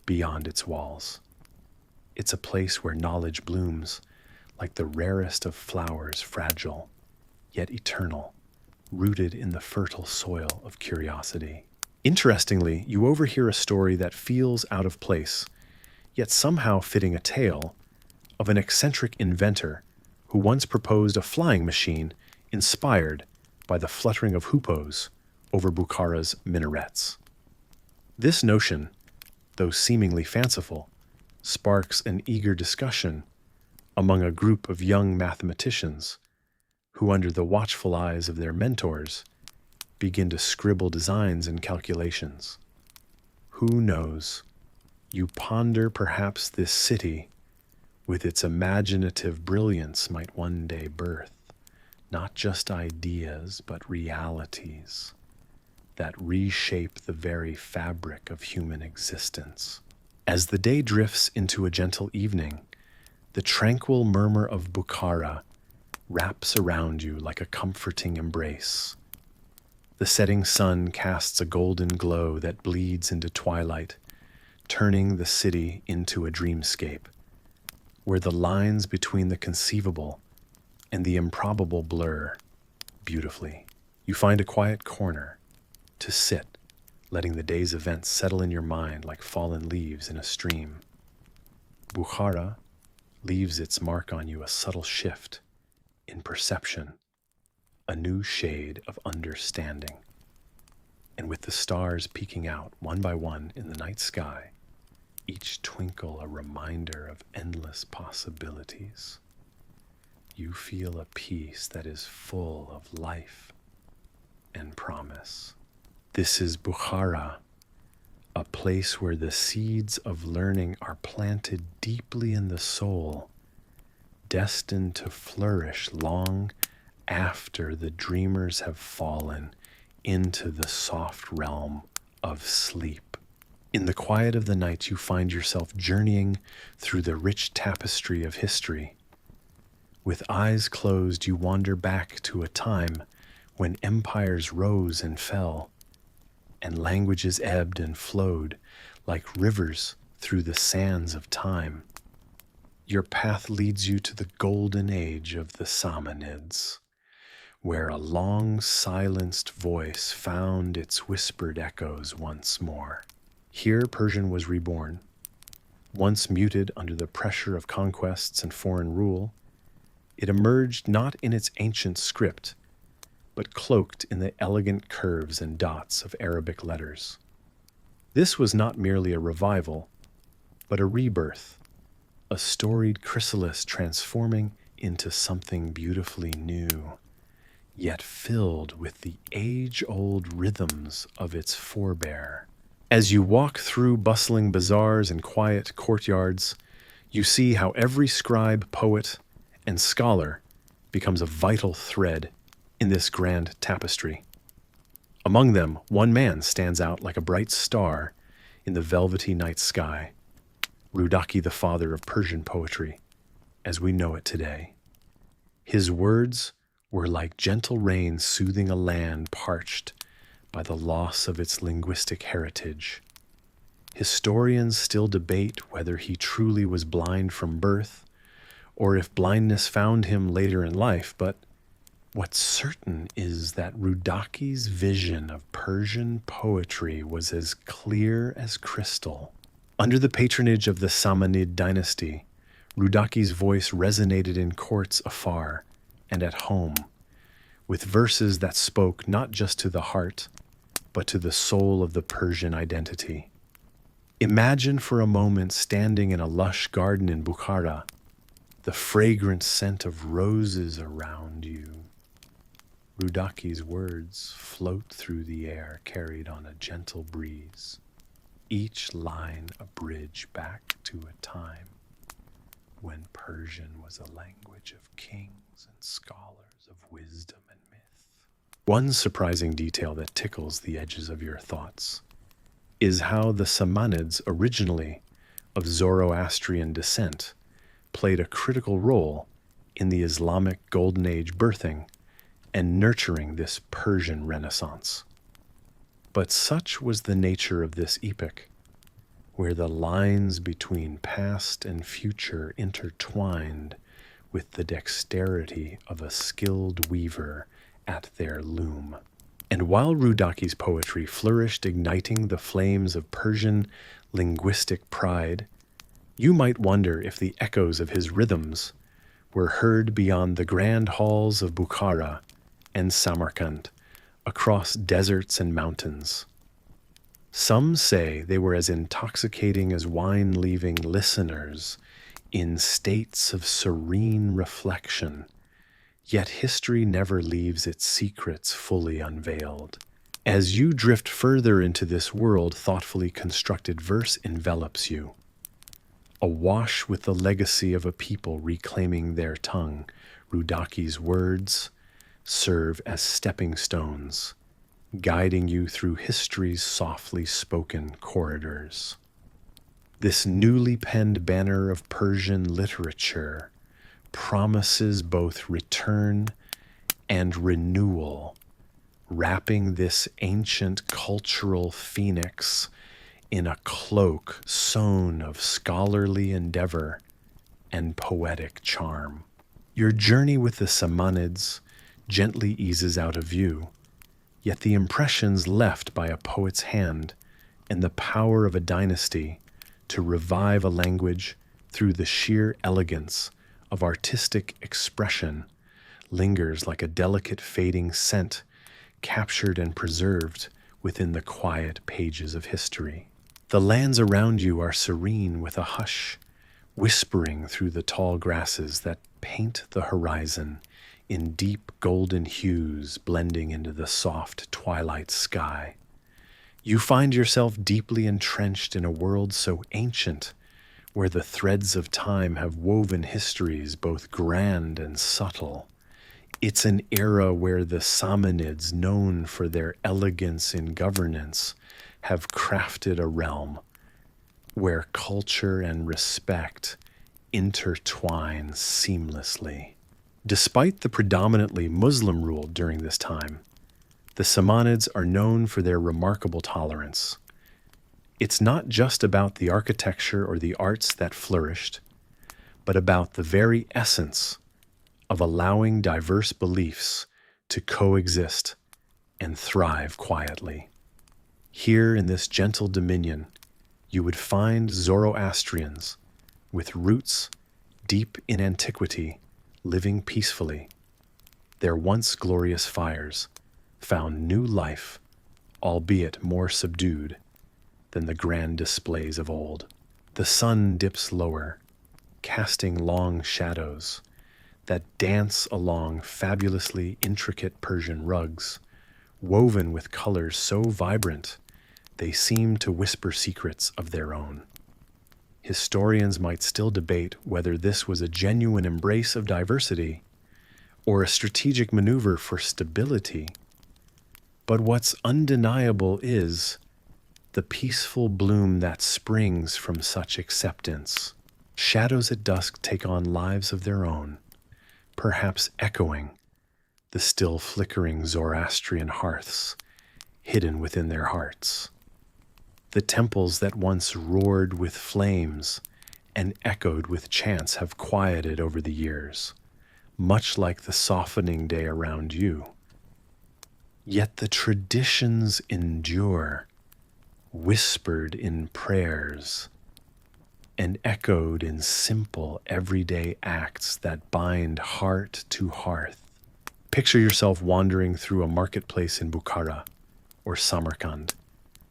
beyond its walls. It's a place where knowledge blooms like the rarest of flowers, fragile, yet eternal, rooted in the fertile soil of curiosity. Interestingly, you overhear a story that feels out of place, yet somehow fitting a tale of an eccentric inventor who once proposed a flying machine inspired by the fluttering of hoopoes over Bukhara's minarets. This notion, though seemingly fanciful, sparks an eager discussion among a group of young mathematicians who, under the watchful eyes of their mentors, begin to scribble designs and calculations. Who knows? You ponder perhaps this city, with its imaginative brilliance, might one day birth not just ideas, but realities that reshape the very fabric of human existence. As the day drifts into a gentle evening, the tranquil murmur of Bukhara wraps around you like a comforting embrace. The setting sun casts a golden glow that bleeds into twilight, turning the city into a dreamscape, where the lines between the conceivable and the improbable blur beautifully. You find a quiet corner to sit, letting the day's events settle in your mind like fallen leaves in a stream. Bukhara leaves its mark on you, a subtle shift in perception, a new shade of understanding. And with the stars peeking out one by one in the night sky, each twinkle a reminder of endless possibilities, you feel a peace that is full of life and promise. This is Bukhara, a place where the seeds of learning are planted deeply in the soul, destined to flourish long after the dreamers have fallen into the soft realm of sleep. In the quiet of the night, you find yourself journeying through the rich tapestry of history. With eyes closed, you wander back to a time when empires rose and fell, and languages ebbed and flowed like rivers through the sands of time. Your path leads you to the golden age of the Samanids, where a long-silenced voice found its whispered echoes once more. Here Persian was reborn. Once muted under the pressure of conquests and foreign rule, it emerged not in its ancient script, but cloaked in the elegant curves and dots of Arabic letters. This was not merely a revival, but a rebirth, a storied chrysalis transforming into something beautifully new, yet filled with the age-old rhythms of its forebear. As you walk through bustling bazaars and quiet courtyards, you see how every scribe, poet, and scholar becomes a vital thread in this grand tapestry. Among them, one man stands out like a bright star in the velvety night sky, Rudaki, the father of Persian poetry, as we know it today. His words were like gentle rain soothing a land parched by the loss of its linguistic heritage. Historians still debate whether he truly was blind from birth or if blindness found him later in life, but what's certain is that Rudaki's vision of Persian poetry was as clear as crystal. Under the patronage of the Samanid dynasty, Rudaki's voice resonated in courts afar and at home, with verses that spoke not just to the heart, but to the soul of the Persian identity. Imagine for a moment standing in a lush garden in Bukhara, the fragrant scent of roses around you. Rudaki's words float through the air, carried on a gentle breeze, each line a bridge back to a time when Persian was a language of kings and scholars, of wisdom and myth. One surprising detail that tickles the edges of your thoughts is how the Samanids, originally of Zoroastrian descent, played a critical role in the Islamic Golden Age birthing and nurturing this Persian Renaissance. But such was the nature of this epoch, where the lines between past and future intertwined with the dexterity of a skilled weaver at their loom. And while Rudaki's poetry flourished, igniting the flames of Persian linguistic pride, you might wonder if the echoes of his rhythms were heard beyond the grand halls of Bukhara and Samarkand, across deserts and mountains. Some say they were as intoxicating as wine, leaving listeners in states of serene reflection. Yet history never leaves its secrets fully unveiled. As you drift further into this world, thoughtfully constructed verse envelops you, awash with the legacy of a people reclaiming their tongue. Rudaki's words serve as stepping stones, guiding you through history's softly spoken corridors. This newly penned banner of Persian literature promises both return and renewal, wrapping this ancient cultural phoenix in a cloak sewn of scholarly endeavor and poetic charm. Your journey with the Samanids gently eases out of view, yet the impressions left by a poet's hand and the power of a dynasty to revive a language through the sheer elegance of artistic expression lingers like a delicate fading scent captured and preserved within the quiet pages of history. The lands around you are serene with a hush, whispering through the tall grasses that paint the horizon in deep golden hues blending into the soft twilight sky. You find yourself deeply entrenched in a world so ancient, where the threads of time have woven histories both grand and subtle. It's an era where the Samanids, known for their elegance in governance, have crafted a realm where culture and respect intertwine seamlessly. Despite the predominantly Muslim rule during this time, the Samanids are known for their remarkable tolerance. It's not just about the architecture or the arts that flourished, but about the very essence of allowing diverse beliefs to coexist and thrive quietly. Here in this gentle dominion, you would find Zoroastrians with roots deep in antiquity, living peacefully. Their once glorious fires found new life, albeit more subdued than the grand displays of old. The sun dips lower, casting long shadows that dance along fabulously intricate Persian rugs, woven with colors so vibrant they seem to whisper secrets of their own. Historians might still debate whether this was a genuine embrace of diversity or a strategic maneuver for stability. But what's undeniable is the peaceful bloom that springs from such acceptance. Shadows at dusk take on lives of their own, perhaps echoing the still flickering Zoroastrian hearths hidden within their hearts. The temples that once roared with flames and echoed with chants have quieted over the years, much like the softening day around you. Yet the traditions endure, whispered in prayers and echoed in simple everyday acts that bind heart to hearth. Picture yourself wandering through a marketplace in Bukhara or Samarkand,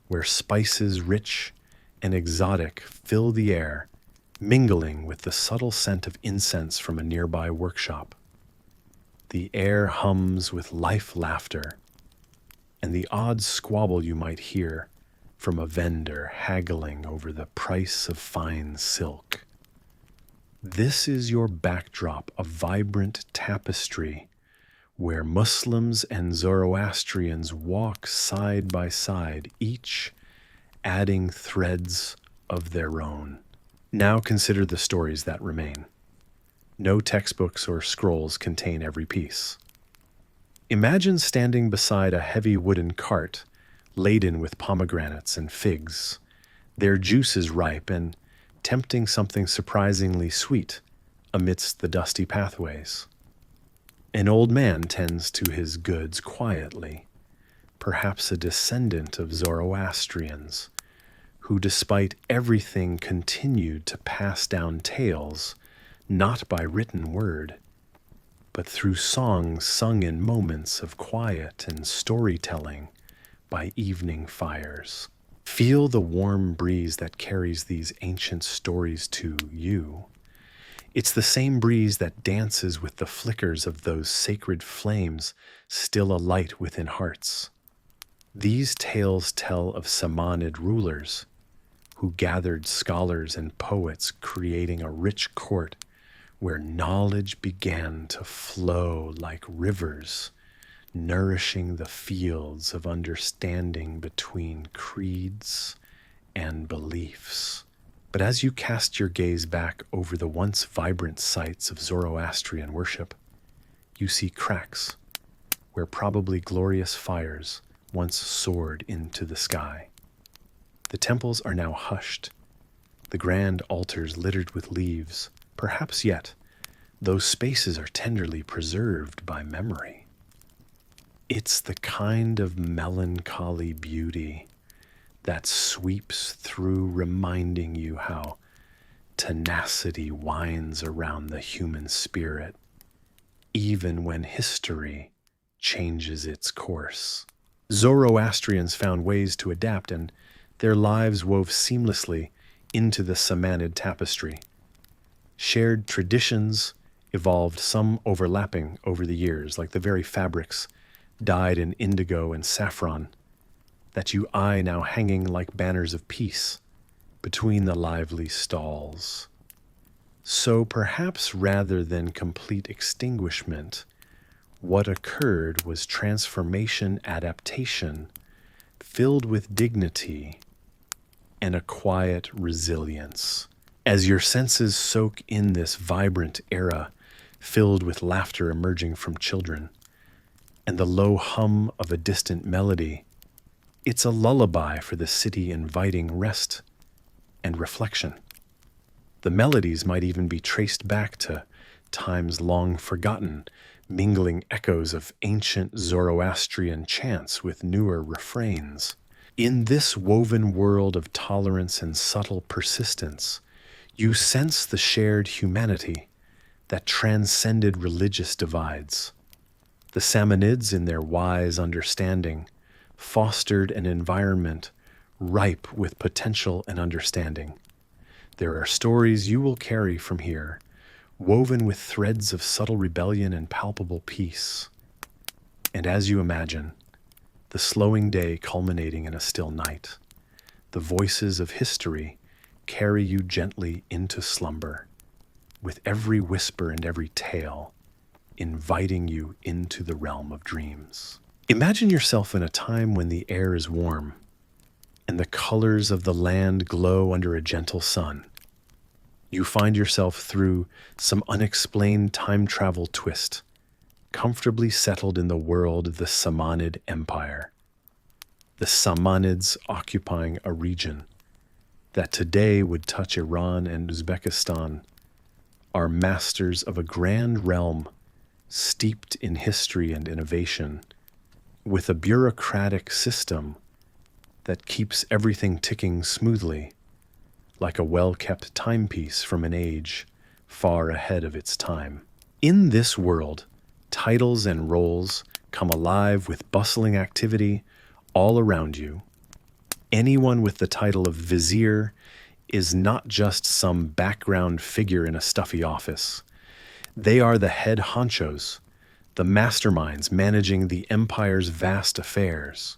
where spices rich and exotic fill the air, mingling with the subtle scent of incense from a nearby workshop. The air hums with life laughter, and the odd squabble you might hear from a vendor haggling over the price of fine silk. This is your backdrop, a vibrant tapestry where Muslims and Zoroastrians walk side by side, each adding threads of their own. Now consider the stories that remain. No textbooks or scrolls contain every piece. Imagine standing beside a heavy wooden cart laden with pomegranates and figs, their juices ripe and tempting something surprisingly sweet amidst the dusty pathways. An old man tends to his goods quietly, perhaps a descendant of Zoroastrians, who despite everything continued to pass down tales, not by written word, but through songs sung in moments of quiet and storytelling by evening fires. Feel the warm breeze that carries these ancient stories to you. It's the same breeze that dances with the flickers of those sacred flames still alight within hearts. These tales tell of Samanid rulers who gathered scholars and poets, creating a rich court where knowledge began to flow like rivers, nourishing the fields of understanding between creeds and beliefs. But as you cast your gaze back over the once vibrant sites of Zoroastrian worship, you see cracks where probably glorious fires once soared into the sky. The temples are now hushed, the grand altars littered with leaves. Perhaps yet, those spaces are tenderly preserved by memory. It's the kind of melancholy beauty that sweeps through, reminding you how tenacity winds around the human spirit, even when history changes its course. Zoroastrians found ways to adapt, and their lives wove seamlessly into the Samanid tapestry. Shared traditions evolved, some overlapping over the years, like the very fabrics dyed in indigo and saffron that you eye now hanging like banners of peace between the lively stalls. So perhaps rather than complete extinguishment, what occurred was transformation, adaptation, filled with dignity and a quiet resilience. As your senses soak in this vibrant era, filled with laughter emerging from children, and the low hum of a distant melody, it's a lullaby for the city, inviting rest and reflection. The melodies might even be traced back to times long forgotten, mingling echoes of ancient Zoroastrian chants with newer refrains. In this woven world of tolerance and subtle persistence, you sense the shared humanity that transcended religious divides. The Samanids, in their wise understanding, fostered an environment ripe with potential and understanding. There are stories you will carry from here, woven with threads of subtle rebellion and palpable peace. And as you imagine, the slowing day culminating in a still night, the voices of history carry you gently into slumber. With every whisper and every tale, inviting you into the realm of dreams. Imagine yourself in a time when the air is warm and the colors of the land glow under a gentle sun. You find yourself through some unexplained time travel twist, comfortably settled in the world of the Samanid Empire. The Samanids occupying a region that today would touch Iran and Uzbekistan are masters of a grand realm steeped in history and innovation, with a bureaucratic system that keeps everything ticking smoothly, like a well-kept timepiece from an age far ahead of its time. In this world, titles and roles come alive with bustling activity all around you. Anyone with the title of vizier is not just some background figure in a stuffy office. They are the head honchos, the masterminds managing the empire's vast affairs.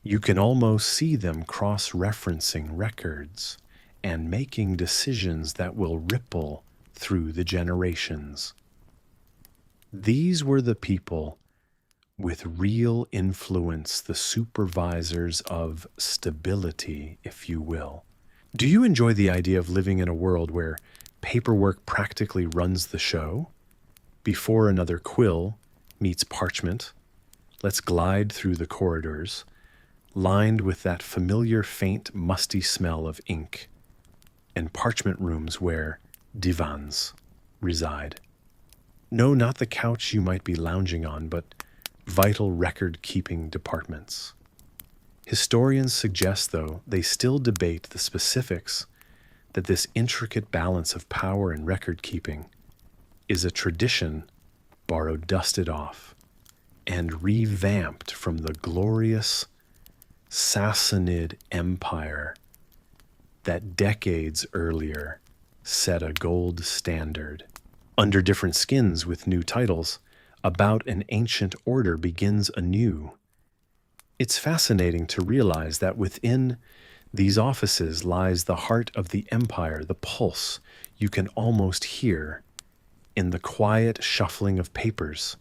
You can almost see them cross-referencing records and making decisions that will ripple through the generations. These were the people with real influence, the supervisors of stability, if you will. Do you enjoy the idea of living in a world where paperwork practically runs the show? Before another quill meets parchment, let's glide through the corridors, lined with that familiar faint musty smell of ink, and parchment rooms where divans reside. No, not the couch you might be lounging on, but vital record-keeping departments. Historians suggest, though, they still debate the specifics, that this intricate balance of power and record-keeping is a tradition borrowed, dusted off, and revamped from the glorious Sassanid Empire that decades earlier set a gold standard. Under different skins with new titles, about an ancient order begins anew. It's fascinating to realize that within these offices lies the heart of the empire, the pulse you can almost hear in the quiet shuffling of papers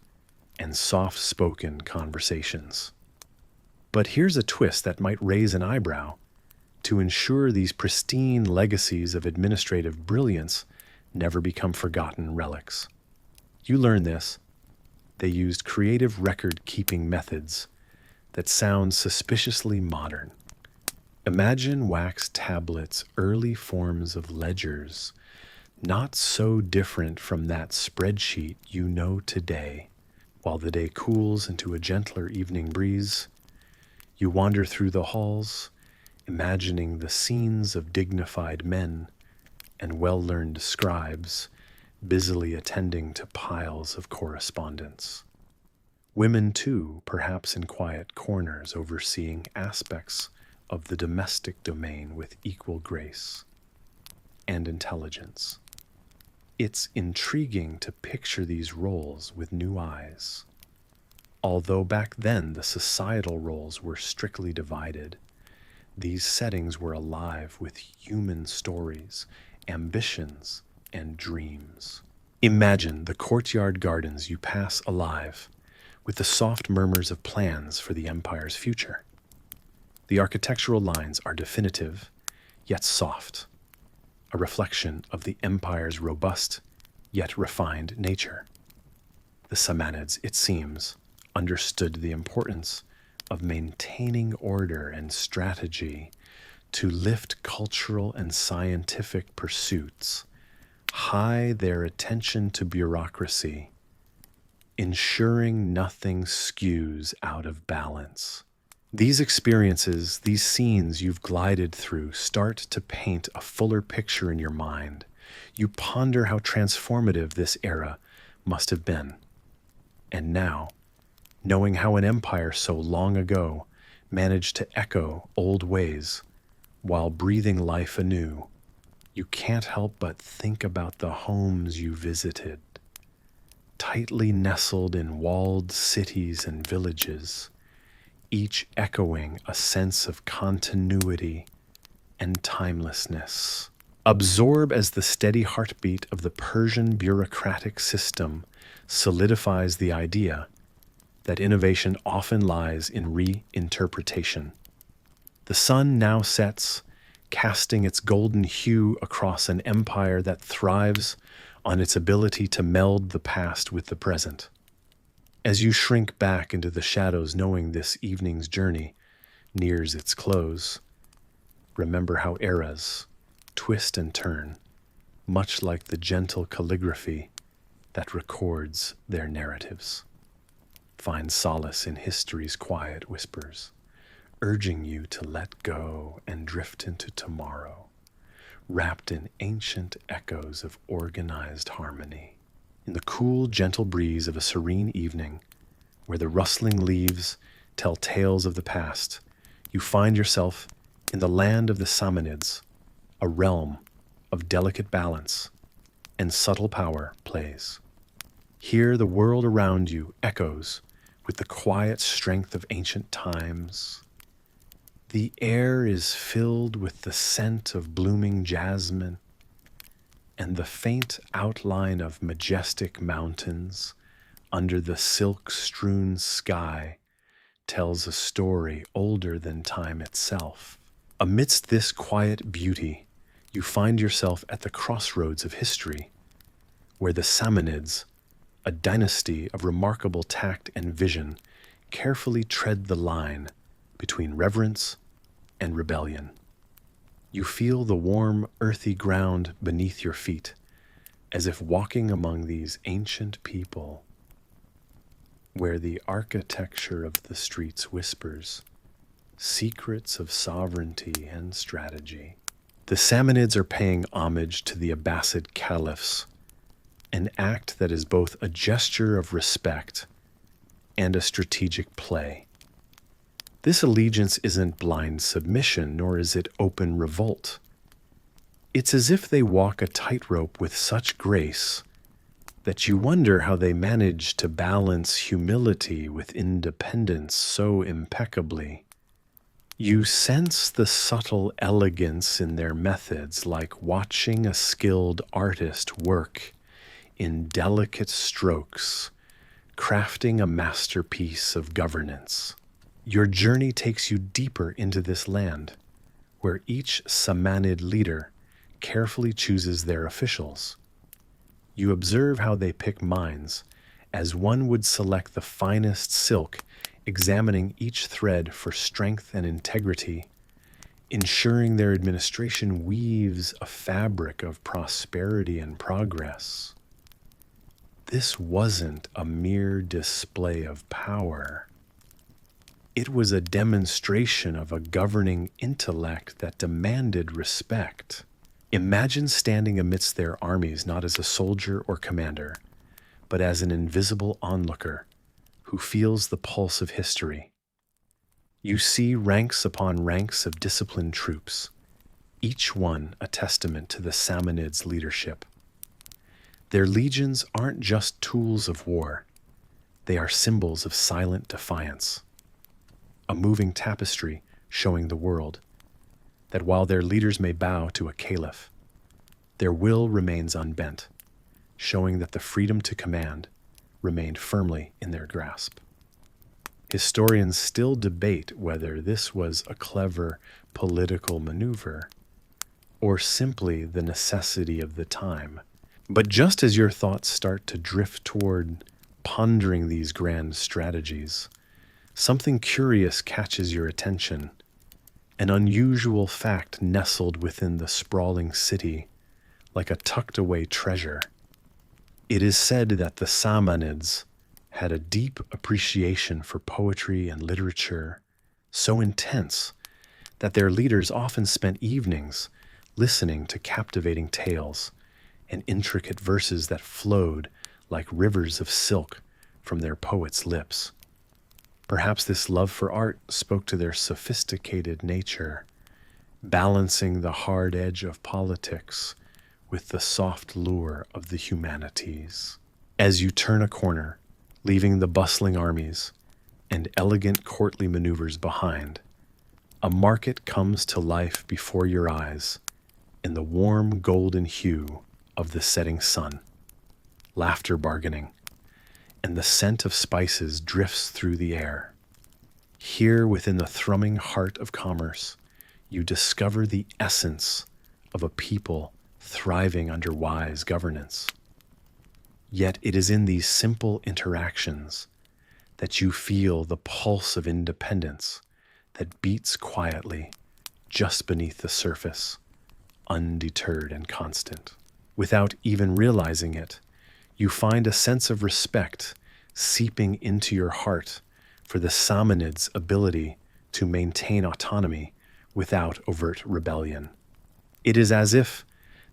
and soft-spoken conversations. But here's a twist that might raise an eyebrow. To ensure these pristine legacies of administrative brilliance never become forgotten relics. You learn this. They used creative record-keeping methods that sound suspiciously modern. Imagine wax tablets, early forms of ledgers, not so different from that spreadsheet you know today. While the day cools into a gentler evening breeze, you wander through the halls, imagining the scenes of dignified men and well-learned scribes busily attending to piles of correspondence. Women, too, perhaps in quiet corners, overseeing aspects of the domestic domain with equal grace and intelligence. It's intriguing to picture these roles with new eyes. Although back then the societal roles were strictly divided, these settings were alive with human stories, ambitions, and dreams. Imagine the courtyard gardens you pass alive with the soft murmurs of plans for the empire's future. The architectural lines are definitive, yet soft, a reflection of the empire's robust, yet refined nature. The Samanids, it seems, understood the importance of maintaining order and strategy to lift cultural and scientific pursuits, high their attention to bureaucracy, ensuring nothing skews out of balance. These experiences, these scenes you've glided through, start to paint a fuller picture in your mind. You ponder how transformative this era must have been. And now, knowing how an empire so long ago managed to echo old ways while breathing life anew, you can't help but think about the homes you visited, tightly nestled in walled cities and villages, each echoing a sense of continuity and timelessness. Absorb as the steady heartbeat of the Persian bureaucratic system solidifies the idea that innovation often lies in reinterpretation. The sun now sets, casting its golden hue across an empire that thrives on its ability to meld the past with the present. As you shrink back into the shadows, knowing this evening's journey nears its close, remember how eras twist and turn, much like the gentle calligraphy that records their narratives. Find solace in history's quiet whispers, urging you to let go and drift into tomorrow, wrapped in ancient echoes of organized harmony. In the cool, gentle breeze of a serene evening, where the rustling leaves tell tales of the past, you find yourself in the land of the Samanids, a realm of delicate balance and subtle power plays. Here the world around you echoes with the quiet strength of ancient times. The air is filled with the scent of blooming jasmine, and the faint outline of majestic mountains under the silk-strewn sky tells a story older than time itself. Amidst this quiet beauty, you find yourself at the crossroads of history, where the Samanids, a dynasty of remarkable tact and vision, carefully tread the line between reverence and rebellion. You feel the warm, earthy ground beneath your feet, as if walking among these ancient people, where the architecture of the streets whispers secrets of sovereignty and strategy. The Samanids are paying homage to the Abbasid caliphs, an act that is both a gesture of respect and a strategic play. This allegiance isn't blind submission, nor is it open revolt. It's as if they walk a tightrope with such grace that you wonder how they manage to balance humility with independence so impeccably. You sense the subtle elegance in their methods, like watching a skilled artist work in delicate strokes, crafting a masterpiece of governance. Your journey takes you deeper into this land, where each Samanid leader carefully chooses their officials. You observe how they pick minds, as one would select the finest silk, examining each thread for strength and integrity, ensuring their administration weaves a fabric of prosperity and progress. This wasn't a mere display of power. It was a demonstration of a governing intellect that demanded respect. Imagine standing amidst their armies not as a soldier or commander, but as an invisible onlooker who feels the pulse of history. You see ranks upon ranks of disciplined troops, each one a testament to the Samanids' leadership. Their legions aren't just tools of war, they are symbols of silent defiance. A moving tapestry showing the world that while their leaders may bow to a caliph, their will remains unbent, showing that the freedom to command remained firmly in their grasp. Historians still debate whether this was a clever political maneuver or simply the necessity of the time. But just as your thoughts start to drift toward pondering these grand strategies, something curious catches your attention, an unusual fact nestled within the sprawling city like a tucked-away treasure. It is said that the Samanids had a deep appreciation for poetry and literature, so intense that their leaders often spent evenings listening to captivating tales and intricate verses that flowed like rivers of silk from their poets' lips. Perhaps this love for art spoke to their sophisticated nature, balancing the hard edge of politics with the soft lure of the humanities. As you turn a corner, leaving the bustling armies and elegant courtly maneuvers behind, a market comes to life before your eyes in the warm golden hue of the setting sun. Laughter bargaining, and the scent of spices drifts through the air. Here, within the thrumming heart of commerce, you discover the essence of a people thriving under wise governance. Yet it is in these simple interactions that you feel the pulse of independence that beats quietly just beneath the surface, undeterred and constant. Without even realizing it, you find a sense of respect seeping into your heart for the Samanids' ability to maintain autonomy without overt rebellion. It is as if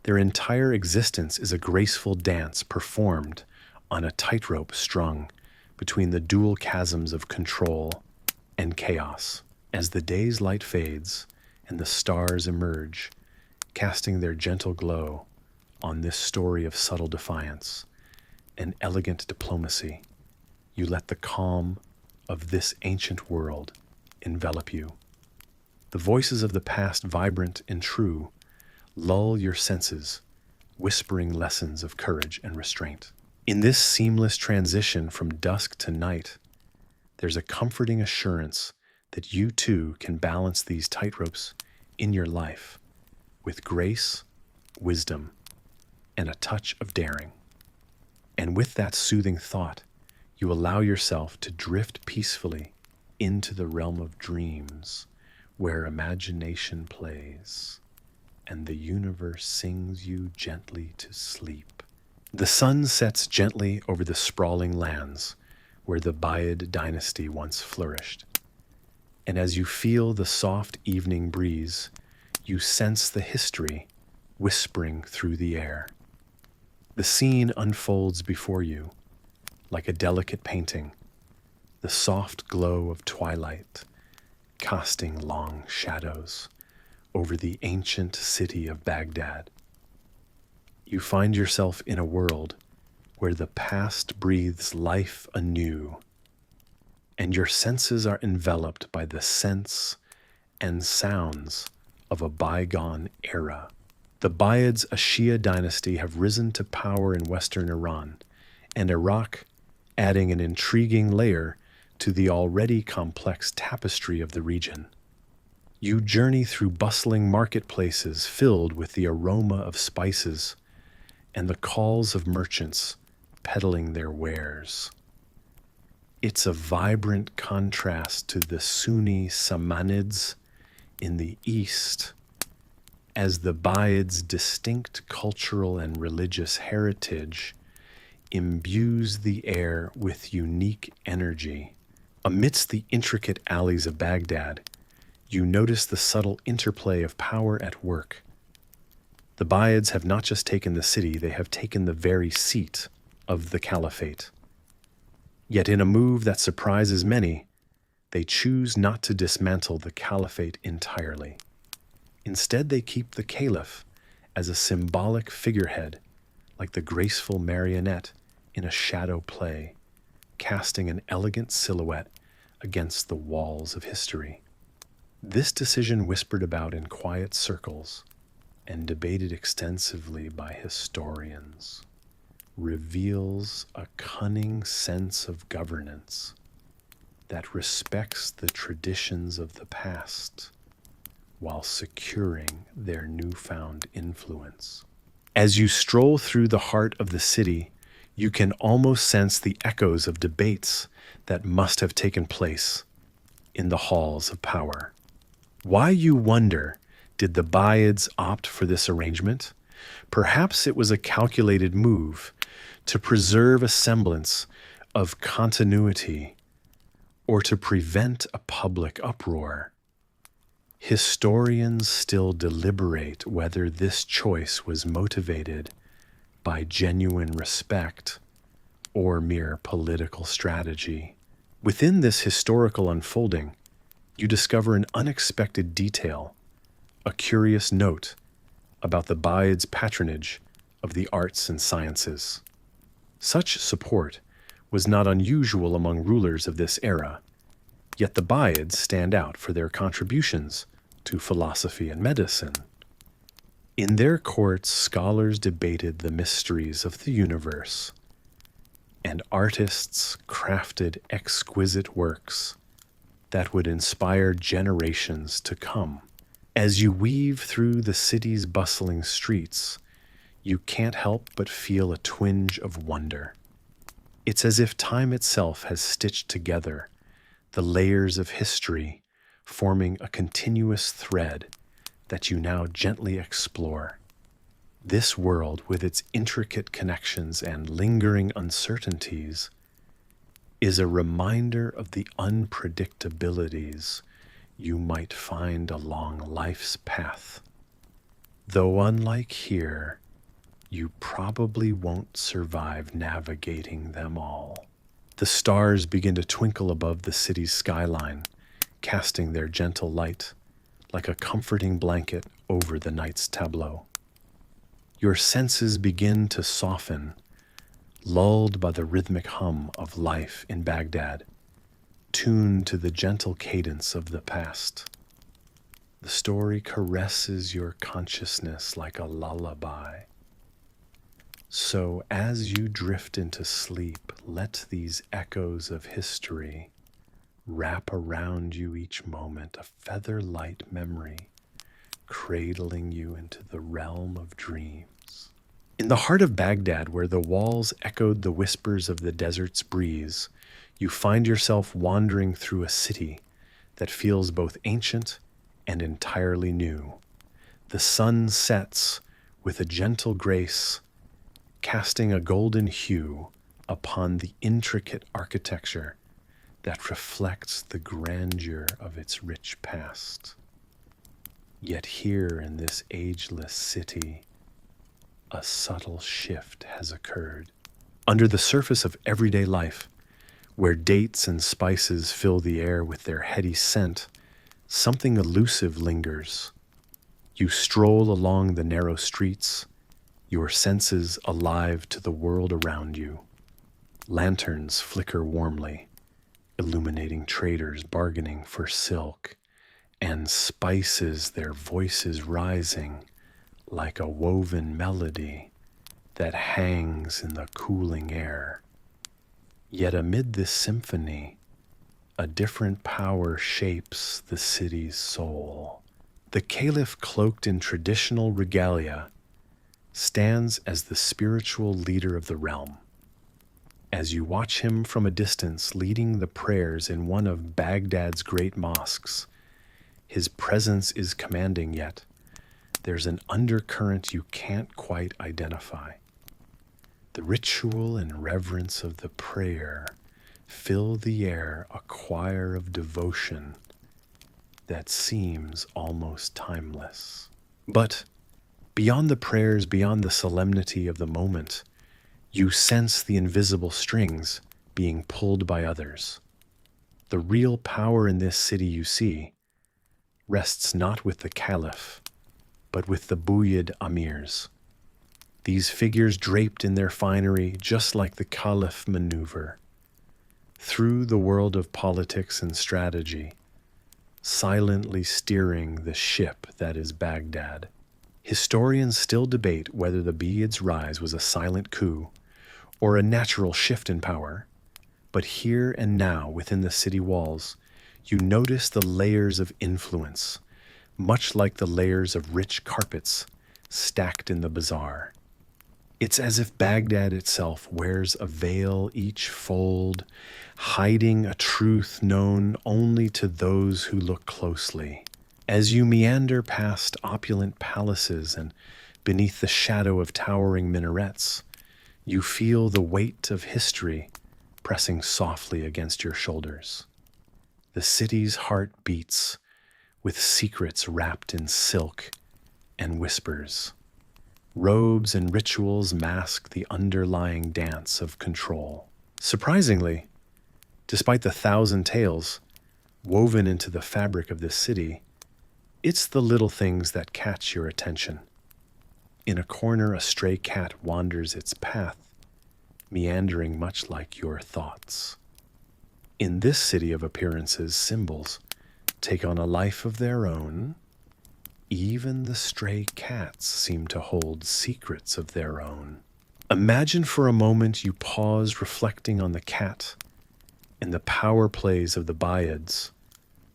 their entire existence is a graceful dance performed on a tightrope strung between the dual chasms of control and chaos. As the day's light fades and the stars emerge, casting their gentle glow on this story of subtle defiance and elegant diplomacy, you let the calm of this ancient world envelop you. The voices of the past, vibrant and true, lull your senses, whispering lessons of courage and restraint. In this seamless transition from dusk to night, there's a comforting assurance that you too can balance these tightropes in your life with grace, wisdom, and a touch of daring. And with that soothing thought, you allow yourself to drift peacefully into the realm of dreams, where imagination plays and the universe sings you gently to sleep. The sun sets gently over the sprawling lands where the Buyid dynasty once flourished. And as you feel the soft evening breeze, you sense the history whispering through the air. The scene unfolds before you like a delicate painting, the soft glow of twilight casting long shadows over the ancient city of Baghdad. You find yourself in a world where the past breathes life anew, and your senses are enveloped by the scents and sounds of a bygone era. The Buyids, a Shia dynasty, have risen to power in western Iran, and Iraq adding an intriguing layer to the already complex tapestry of the region. You journey through bustling marketplaces filled with the aroma of spices and the calls of merchants peddling their wares. It's a vibrant contrast to the Sunni Samanids in the east, as the Buyids' distinct cultural and religious heritage imbues the air with unique energy. Amidst the intricate alleys of Baghdad, you notice the subtle interplay of power at work. The Buyids have not just taken the city, they have taken the very seat of the Caliphate. Yet in a move that surprises many, they choose not to dismantle the Caliphate entirely. Instead, they keep the Caliph as a symbolic figurehead, like the graceful marionette in a shadow play, casting an elegant silhouette against the walls of history. This decision, whispered about in quiet circles and debated extensively by historians, reveals a cunning sense of governance that respects the traditions of the past while securing their newfound influence. As you stroll through the heart of the city, you can almost sense the echoes of debates that must have taken place in the halls of power. Why, you wonder, did the Buyids opt for this arrangement? Perhaps it was a calculated move to preserve a semblance of continuity or to prevent a public uproar. Historians still deliberate whether this choice was motivated by genuine respect or mere political strategy. Within this historical unfolding, you discover an unexpected detail, a curious note about the Buyids' patronage of the arts and sciences. Such support was not unusual among rulers of this era, yet the Buyids stand out for their contributions to philosophy and medicine. In their courts, scholars debated the mysteries of the universe, and artists crafted exquisite works that would inspire generations to come. As you weave through the city's bustling streets, you can't help but feel a twinge of wonder. It's as if time itself has stitched together the layers of history, forming a continuous thread that you now gently explore. This world, with its intricate connections and lingering uncertainties, is a reminder of the unpredictabilities you might find along life's path. Though unlike here, you probably won't survive navigating them all. The stars begin to twinkle above the city's skyline, casting their gentle light like a comforting blanket over the night's tableau. Your senses begin to soften, lulled by the rhythmic hum of life in Baghdad, tuned to the gentle cadence of the past. The story caresses your consciousness like a lullaby. So as you drift into sleep, let these echoes of history wrap around you each moment, a feather-light memory cradling you into the realm of dreams. In the heart of Baghdad, where the walls echoed the whispers of the desert's breeze, you find yourself wandering through a city that feels both ancient and entirely new. The sun sets with a gentle grace, casting a golden hue upon the intricate architecture that reflects the grandeur of its rich past. Yet here in this ageless city, a subtle shift has occurred. Under the surface of everyday life, where dates and spices fill the air with their heady scent, something elusive lingers. You stroll along the narrow streets, your senses alive to the world around you. Lanterns flicker warmly, illuminating traders bargaining for silk, and spices, their voices rising like a woven melody that hangs in the cooling air. Yet amid this symphony, a different power shapes the city's soul. The Caliph, cloaked in traditional regalia, stands as the spiritual leader of the realm. As you watch him from a distance leading the prayers in one of Baghdad's great mosques, his presence is commanding, yet there's an undercurrent you can't quite identify. The ritual and reverence of the prayer fill the air, a choir of devotion that seems almost timeless. But beyond the prayers, beyond the solemnity of the moment, you sense the invisible strings being pulled by others. The real power in this city, you see, rests not with the Caliph, but with the Buyid amirs. These figures draped in their finery, just like the Caliph, maneuver through the world of politics and strategy, silently steering the ship that is Baghdad. Historians still debate whether the Buyids' rise was a silent coup or a natural shift in power, but here and now within the city walls, you notice the layers of influence, much like the layers of rich carpets stacked in the bazaar. It's as if Baghdad itself wears a veil, each fold hiding a truth known only to those who look closely. As you meander past opulent palaces and beneath the shadow of towering minarets, you feel the weight of history pressing softly against your shoulders. The city's heart beats with secrets wrapped in silk and whispers. Robes and rituals mask the underlying dance of control. Surprisingly, despite the thousand tales woven into the fabric of this city, it's the little things that catch your attention. In a corner, a stray cat wanders its path, meandering much like your thoughts. In this city of appearances, symbols take on a life of their own. Even the stray cats seem to hold secrets of their own. Imagine for a moment you pause reflecting on the cat and the power plays of the Buyids,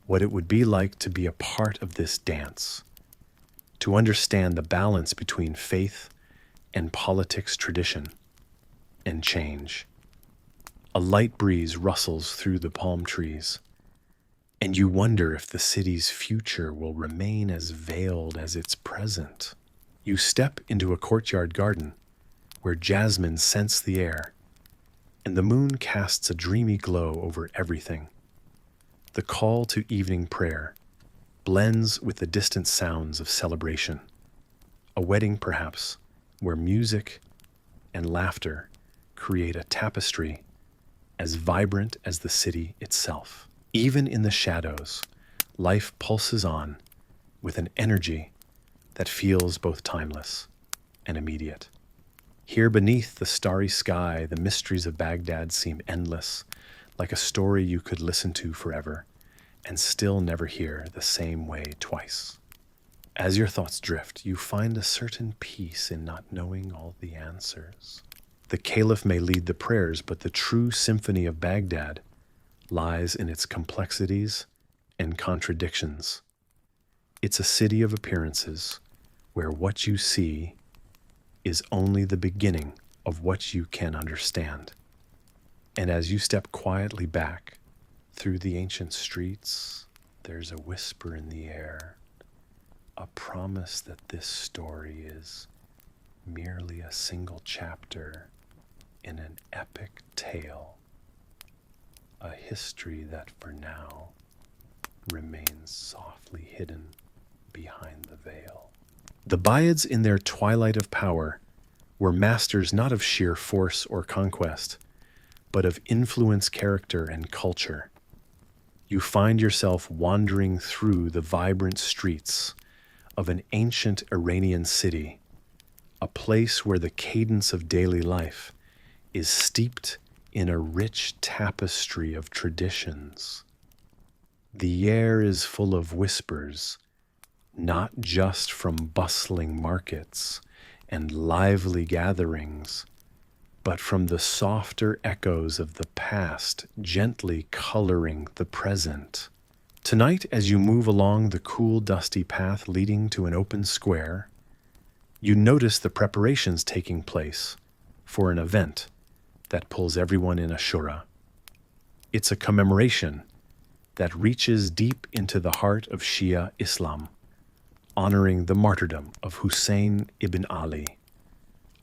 what it would be like to be a part of this dance, to understand the balance between faith and politics, tradition and change. A light breeze rustles through the palm trees, and you wonder if the city's future will remain as veiled as its present. You step into a courtyard garden where jasmine scents the air, and the moon casts a dreamy glow over everything. The call to evening prayer blends with the distant sounds of celebration. A wedding, perhaps, where music and laughter create a tapestry as vibrant as the city itself. Even in the shadows, life pulses on with an energy that feels both timeless and immediate. Here beneath the starry sky, the mysteries of Baghdad seem endless, like a story you could listen to forever and still never hear the same way twice. As your thoughts drift, you find a certain peace in not knowing all the answers. The Caliph may lead the prayers, but the true symphony of Baghdad lies in its complexities and contradictions. It's a city of appearances where what you see is only the beginning of what you can understand. And as you step quietly back through the ancient streets, there's a whisper in the air, a promise that this story is merely a single chapter in an epic tale, a history that for now remains softly hidden behind the veil. The Buyids, in their twilight of power, were masters not of sheer force or conquest, but of influence, character, and culture. You find yourself wandering through the vibrant streets of an ancient Iranian city, a place where the cadence of daily life is steeped in a rich tapestry of traditions. The air is full of whispers, not just from bustling markets and lively gatherings, but from the softer echoes of the past gently coloring the present. Tonight, as you move along the cool, dusty path leading to an open square, you notice the preparations taking place for an event that pulls everyone in a shura. It's a commemoration that reaches deep into the heart of Shia Islam, honoring the martyrdom of Hussein ibn Ali,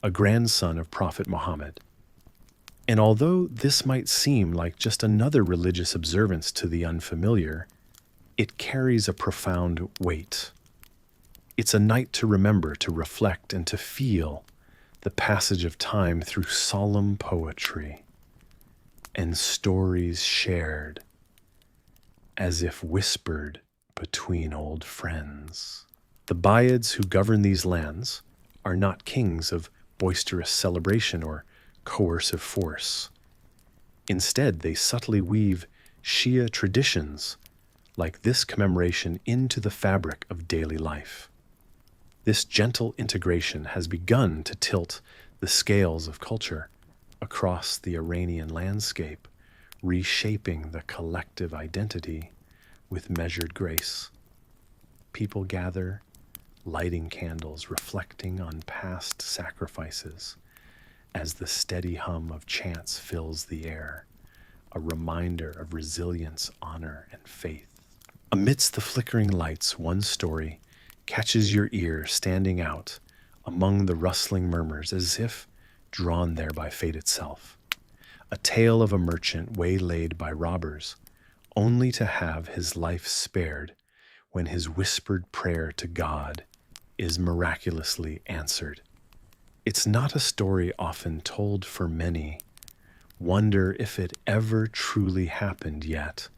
a grandson of Prophet Muhammad. And although this might seem like just another religious observance to the unfamiliar, it carries a profound weight. It's a night to remember, to reflect, and to feel the passage of time through solemn poetry and stories shared as if whispered between old friends. The Buyids who govern these lands are not kings of boisterous celebration or coercive force. Instead, they subtly weave Shia traditions like this commemoration into the fabric of daily life. This gentle integration has begun to tilt the scales of culture across the Iranian landscape, reshaping the collective identity with measured grace. People gather, lighting candles, reflecting on past sacrifices, as the steady hum of chants fills the air, a reminder of resilience, honor, and faith. Amidst the flickering lights, one story catches your ear, standing out among the rustling murmurs as if drawn there by fate itself. A tale of a merchant waylaid by robbers, only to have his life spared when his whispered prayer to God is miraculously answered. It's not a story often told, for many wonder if it ever truly happened yet.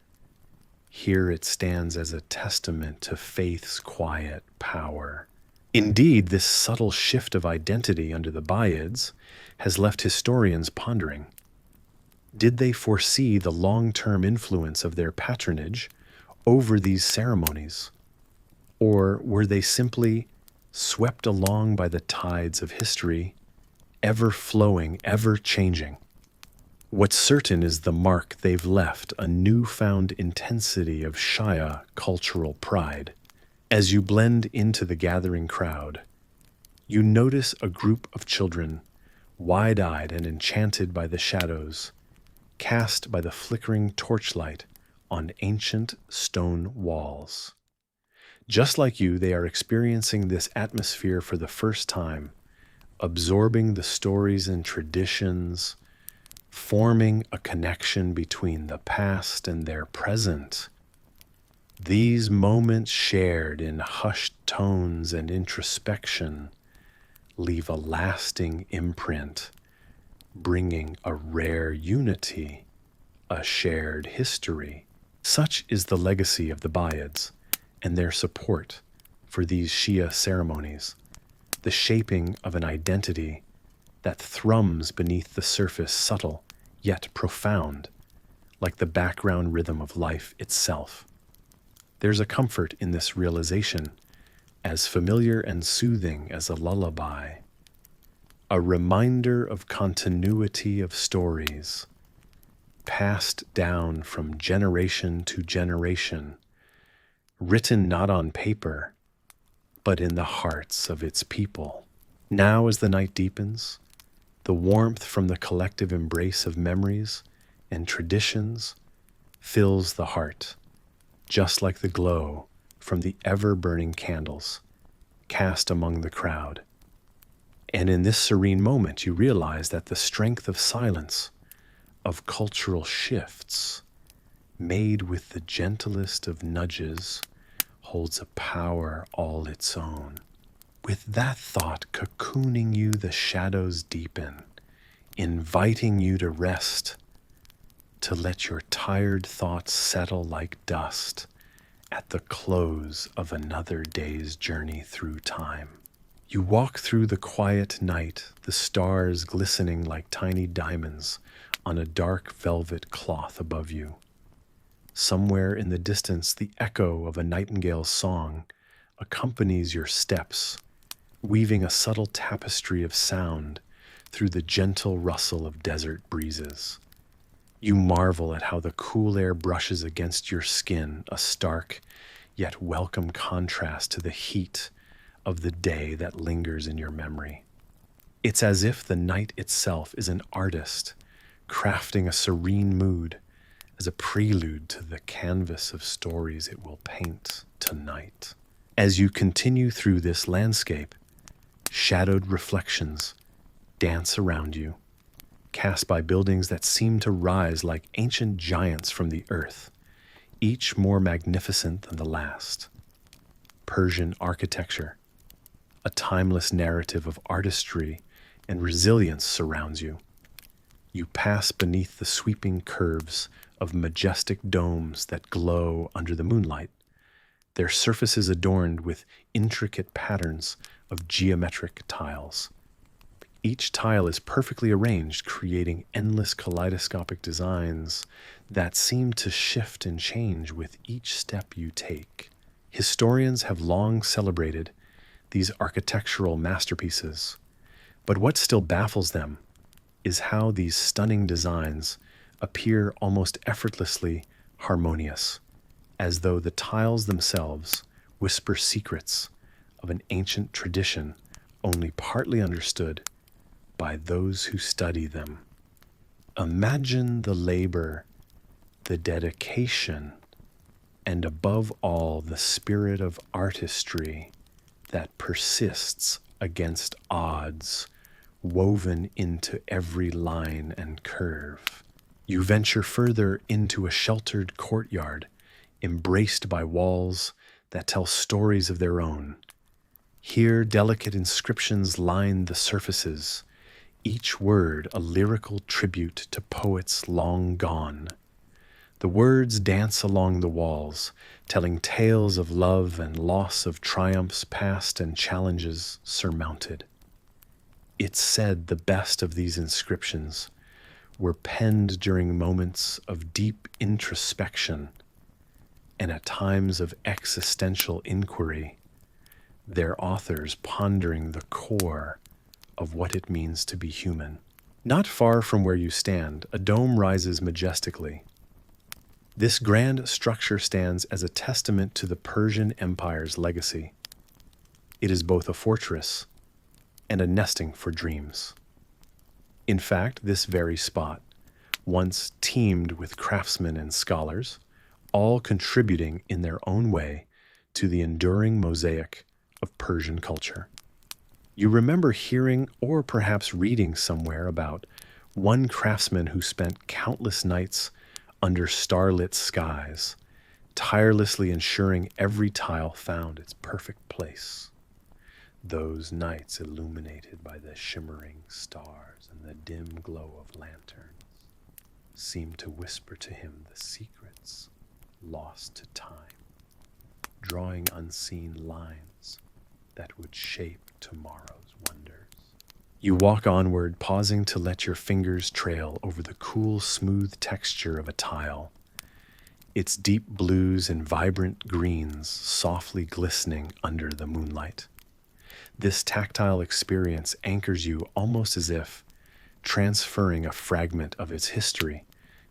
Here it stands as a testament to faith's quiet power. Indeed, this subtle shift of identity under the Buyids has left historians pondering. Did they foresee the long-term influence of their patronage over these ceremonies? Or were they simply swept along by the tides of history ever flowing, ever changing. What's certain is the mark they've left, a newfound intensity of Shia cultural pride. As you blend into the gathering crowd, you notice a group of children, wide-eyed and enchanted by the shadows, cast by the flickering torchlight on ancient stone walls. Just like you, they are experiencing this atmosphere for the first time, absorbing the stories and traditions, forming a connection between the past and their present. These moments shared in hushed tones and introspection leave a lasting imprint, bringing a rare unity, a shared history. Such is the legacy of the Buyids and their support for these Shia ceremonies, the shaping of an identity that thrums beneath the surface, subtle yet profound, like the background rhythm of life itself. There's a comfort in this realization, as familiar and soothing as a lullaby, a reminder of continuity of stories, passed down from generation to generation, written not on paper, but in the hearts of its people. Now, as the night deepens, the warmth from the collective embrace of memories and traditions fills the heart, just like the glow from the ever-burning candles cast among the crowd. And in this serene moment, you realize that the strength of silence, of cultural shifts, made with the gentlest of nudges, holds a power all its own. With that thought cocooning you, the shadows deepen, inviting you to rest, to let your tired thoughts settle like dust at the close of another day's journey through time. You walk through the quiet night, the stars glistening like tiny diamonds on a dark velvet cloth above you. Somewhere in the distance, the echo of a nightingale's song accompanies your steps, weaving a subtle tapestry of sound through the gentle rustle of desert breezes. You marvel at how the cool air brushes against your skin, a stark yet welcome contrast to the heat of the day that lingers in your memory. It's as if the night itself is an artist, crafting a serene mood as a prelude to the canvas of stories it will paint tonight. As you continue through this landscape, shadowed reflections dance around you, cast by buildings that seem to rise like ancient giants from the earth, each more magnificent than the last. Persian architecture, a timeless narrative of artistry and resilience surrounds you. You pass beneath the sweeping curves of majestic domes that glow under the moonlight, their surfaces adorned with intricate patterns of geometric tiles. Each tile is perfectly arranged, creating endless kaleidoscopic designs that seem to shift and change with each step you take. Historians have long celebrated these architectural masterpieces, but what still baffles them is how these stunning designs appear almost effortlessly harmonious, as though the tiles themselves whisper secrets of an ancient tradition only partly understood by those who study them. Imagine the labor, the dedication, and above all, the spirit of artistry that persists against odds, woven into every line and curve. You venture further into a sheltered courtyard, embraced by walls that tell stories of their own. Here, delicate inscriptions line the surfaces, each word a lyrical tribute to poets long gone. The words dance along the walls, telling tales of love and loss, of triumphs past and challenges surmounted. It's said the best of these inscriptions were penned during moments of deep introspection and at times of existential inquiry, their authors pondering the core of what it means to be human. Not far from where you stand, a dome rises majestically. This grand structure stands as a testament to the Persian Empire's legacy. It is both a fortress and a nesting for dreams. In fact, this very spot once teemed with craftsmen and scholars, all contributing in their own way to the enduring mosaic of Persian culture. You remember hearing or perhaps reading somewhere about one craftsman who spent countless nights under starlit skies, tirelessly ensuring every tile found its perfect place. Those nights illuminated by the shimmering stars and the dim glow of lanterns seemed to whisper to him the secrets lost to time, drawing unseen lines that would shape tomorrow's wonders. You walk onward, pausing to let your fingers trail over the cool, smooth texture of a tile, its deep blues and vibrant greens softly glistening under the moonlight. This tactile experience anchors you almost as if transferring a fragment of its history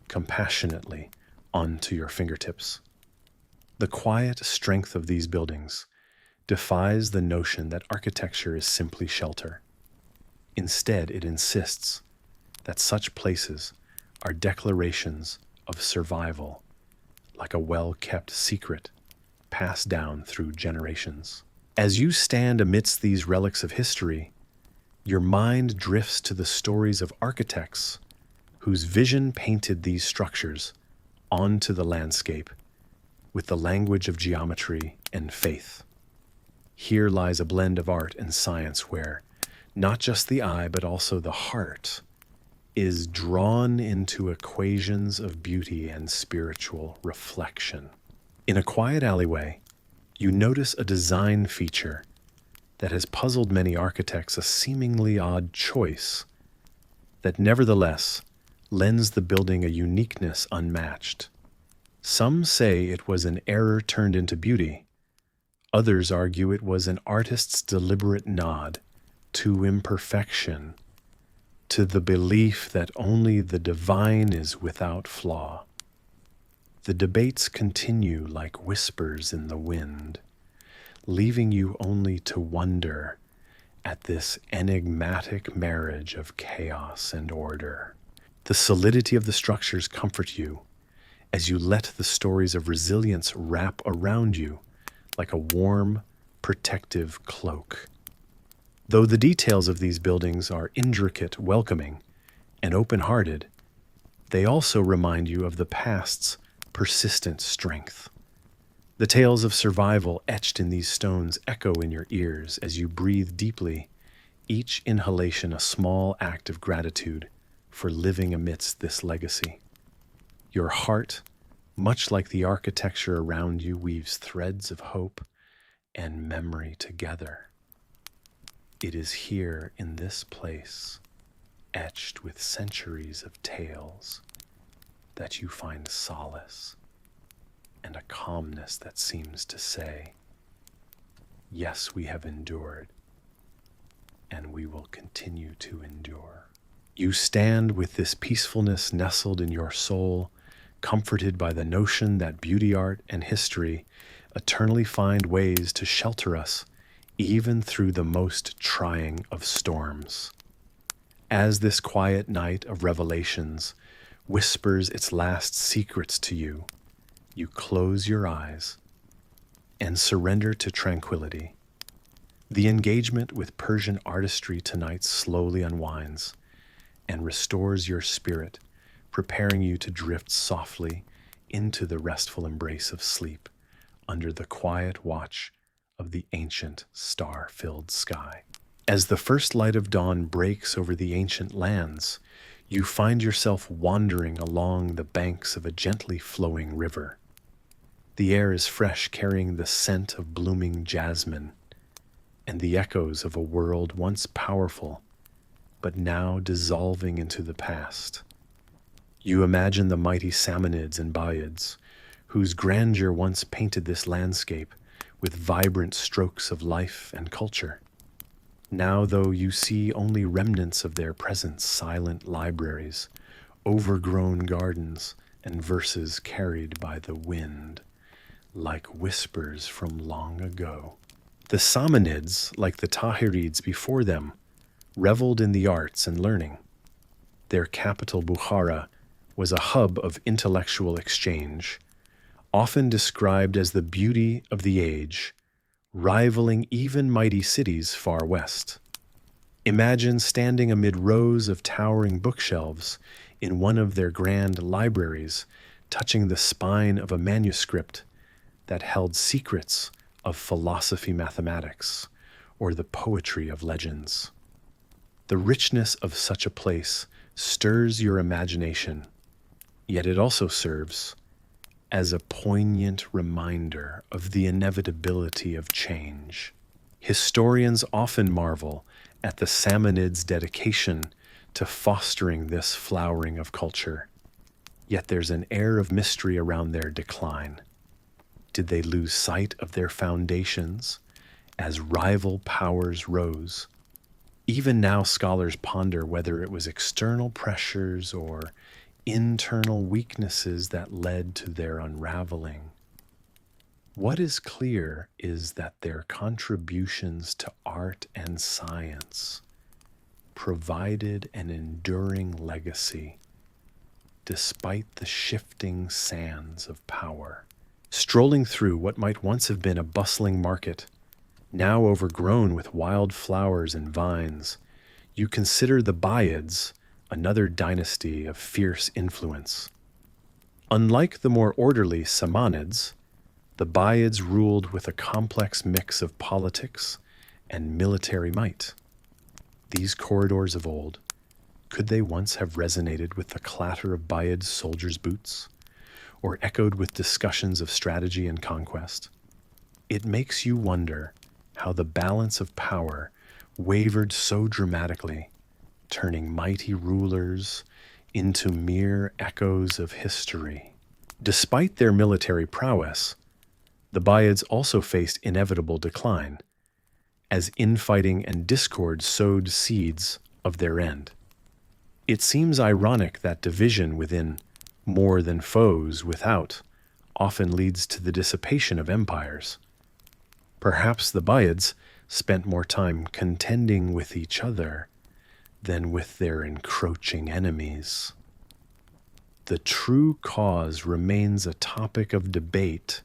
compassionately onto your fingertips. The quiet strength of these buildings defies the notion that architecture is simply shelter. Instead, it insists that such places are declarations of survival, like a well-kept secret passed down through generations. As you stand amidst these relics of history, your mind drifts to the stories of architects whose vision painted these structures onto the landscape with the language of geometry and faith. Here lies a blend of art and science where not just the eye, but also the heart is drawn into equations of beauty and spiritual reflection. In a quiet alleyway, you notice a design feature that has puzzled many architects, a seemingly odd choice that nevertheless lends the building a uniqueness unmatched. Some say it was an error turned into beauty. Others argue it was an artist's deliberate nod to imperfection, to the belief that only the divine is without flaw. The debates continue like whispers in the wind, leaving you only to wonder at this enigmatic marriage of chaos and order. The solidity of the structures comfort you as you let the stories of resilience wrap around you like a warm, protective cloak. Though the details of these buildings are intricate, welcoming, and open-hearted, they also remind you of the past's persistent strength. The tales of survival etched in these stones echo in your ears as you breathe deeply, each inhalation a small act of gratitude for living amidst this legacy. Your heart, much like the architecture around you, weaves threads of hope and memory together. It is here in this place, etched with centuries of tales, that you find solace and a calmness that seems to say, yes, we have endured, and we will continue to endure. You stand with this peacefulness nestled in your soul, comforted by the notion that beauty, art, and history eternally find ways to shelter us even through the most trying of storms. As this quiet night of revelations whispers its last secrets to you, you close your eyes and surrender to tranquility. The engagement with Persian artistry tonight slowly unwinds and restores your spirit, preparing you to drift softly into the restful embrace of sleep under the quiet watch of the ancient star-filled sky. As the first light of dawn breaks over the ancient lands, you find yourself wandering along the banks of a gently flowing river. The air is fresh, carrying the scent of blooming jasmine and the echoes of a world once powerful, but now dissolving into the past. You imagine the mighty Samanids and Buyids, whose grandeur once painted this landscape with vibrant strokes of life and culture. Now, though, you see only remnants of their present silent libraries, overgrown gardens, and verses carried by the wind, like whispers from long ago. The Samanids, like the Tahirids before them, reveled in the arts and learning. Their capital, Bukhara, was a hub of intellectual exchange, often described as the beauty of the age, rivaling even mighty cities far west. Imagine standing amid rows of towering bookshelves in one of their grand libraries, touching the spine of a manuscript that held secrets of philosophy, mathematics, or the poetry of legends. The richness of such a place stirs your imagination, yet it also serves as a poignant reminder of the inevitability of change. Historians often marvel at the Samanids' dedication to fostering this flowering of culture, yet there's an air of mystery around their decline. Did they lose sight of their foundations as rival powers rose? Even now, scholars ponder whether it was external pressures or internal weaknesses that led to their unraveling. What is clear is that their contributions to art and science provided an enduring legacy despite the shifting sands of power. Strolling through what might once have been a bustling market, now overgrown with wild flowers and vines, you consider the Buyids, another dynasty of fierce influence. Unlike the more orderly Samanids, the Buyids ruled with a complex mix of politics and military might. These corridors of old, could they once have resonated with the clatter of Buyid soldiers' boots, or echoed with discussions of strategy and conquest? It makes you wonder how the balance of power wavered so dramatically, turning mighty rulers into mere echoes of history. Despite their military prowess, the Buyids also faced inevitable decline, as infighting and discord sowed seeds of their end. It seems ironic that division within more than foes without often leads to the dissipation of empires. Perhaps the Buyids spent more time contending with each other than with their encroaching enemies. The true cause remains a topic of debate,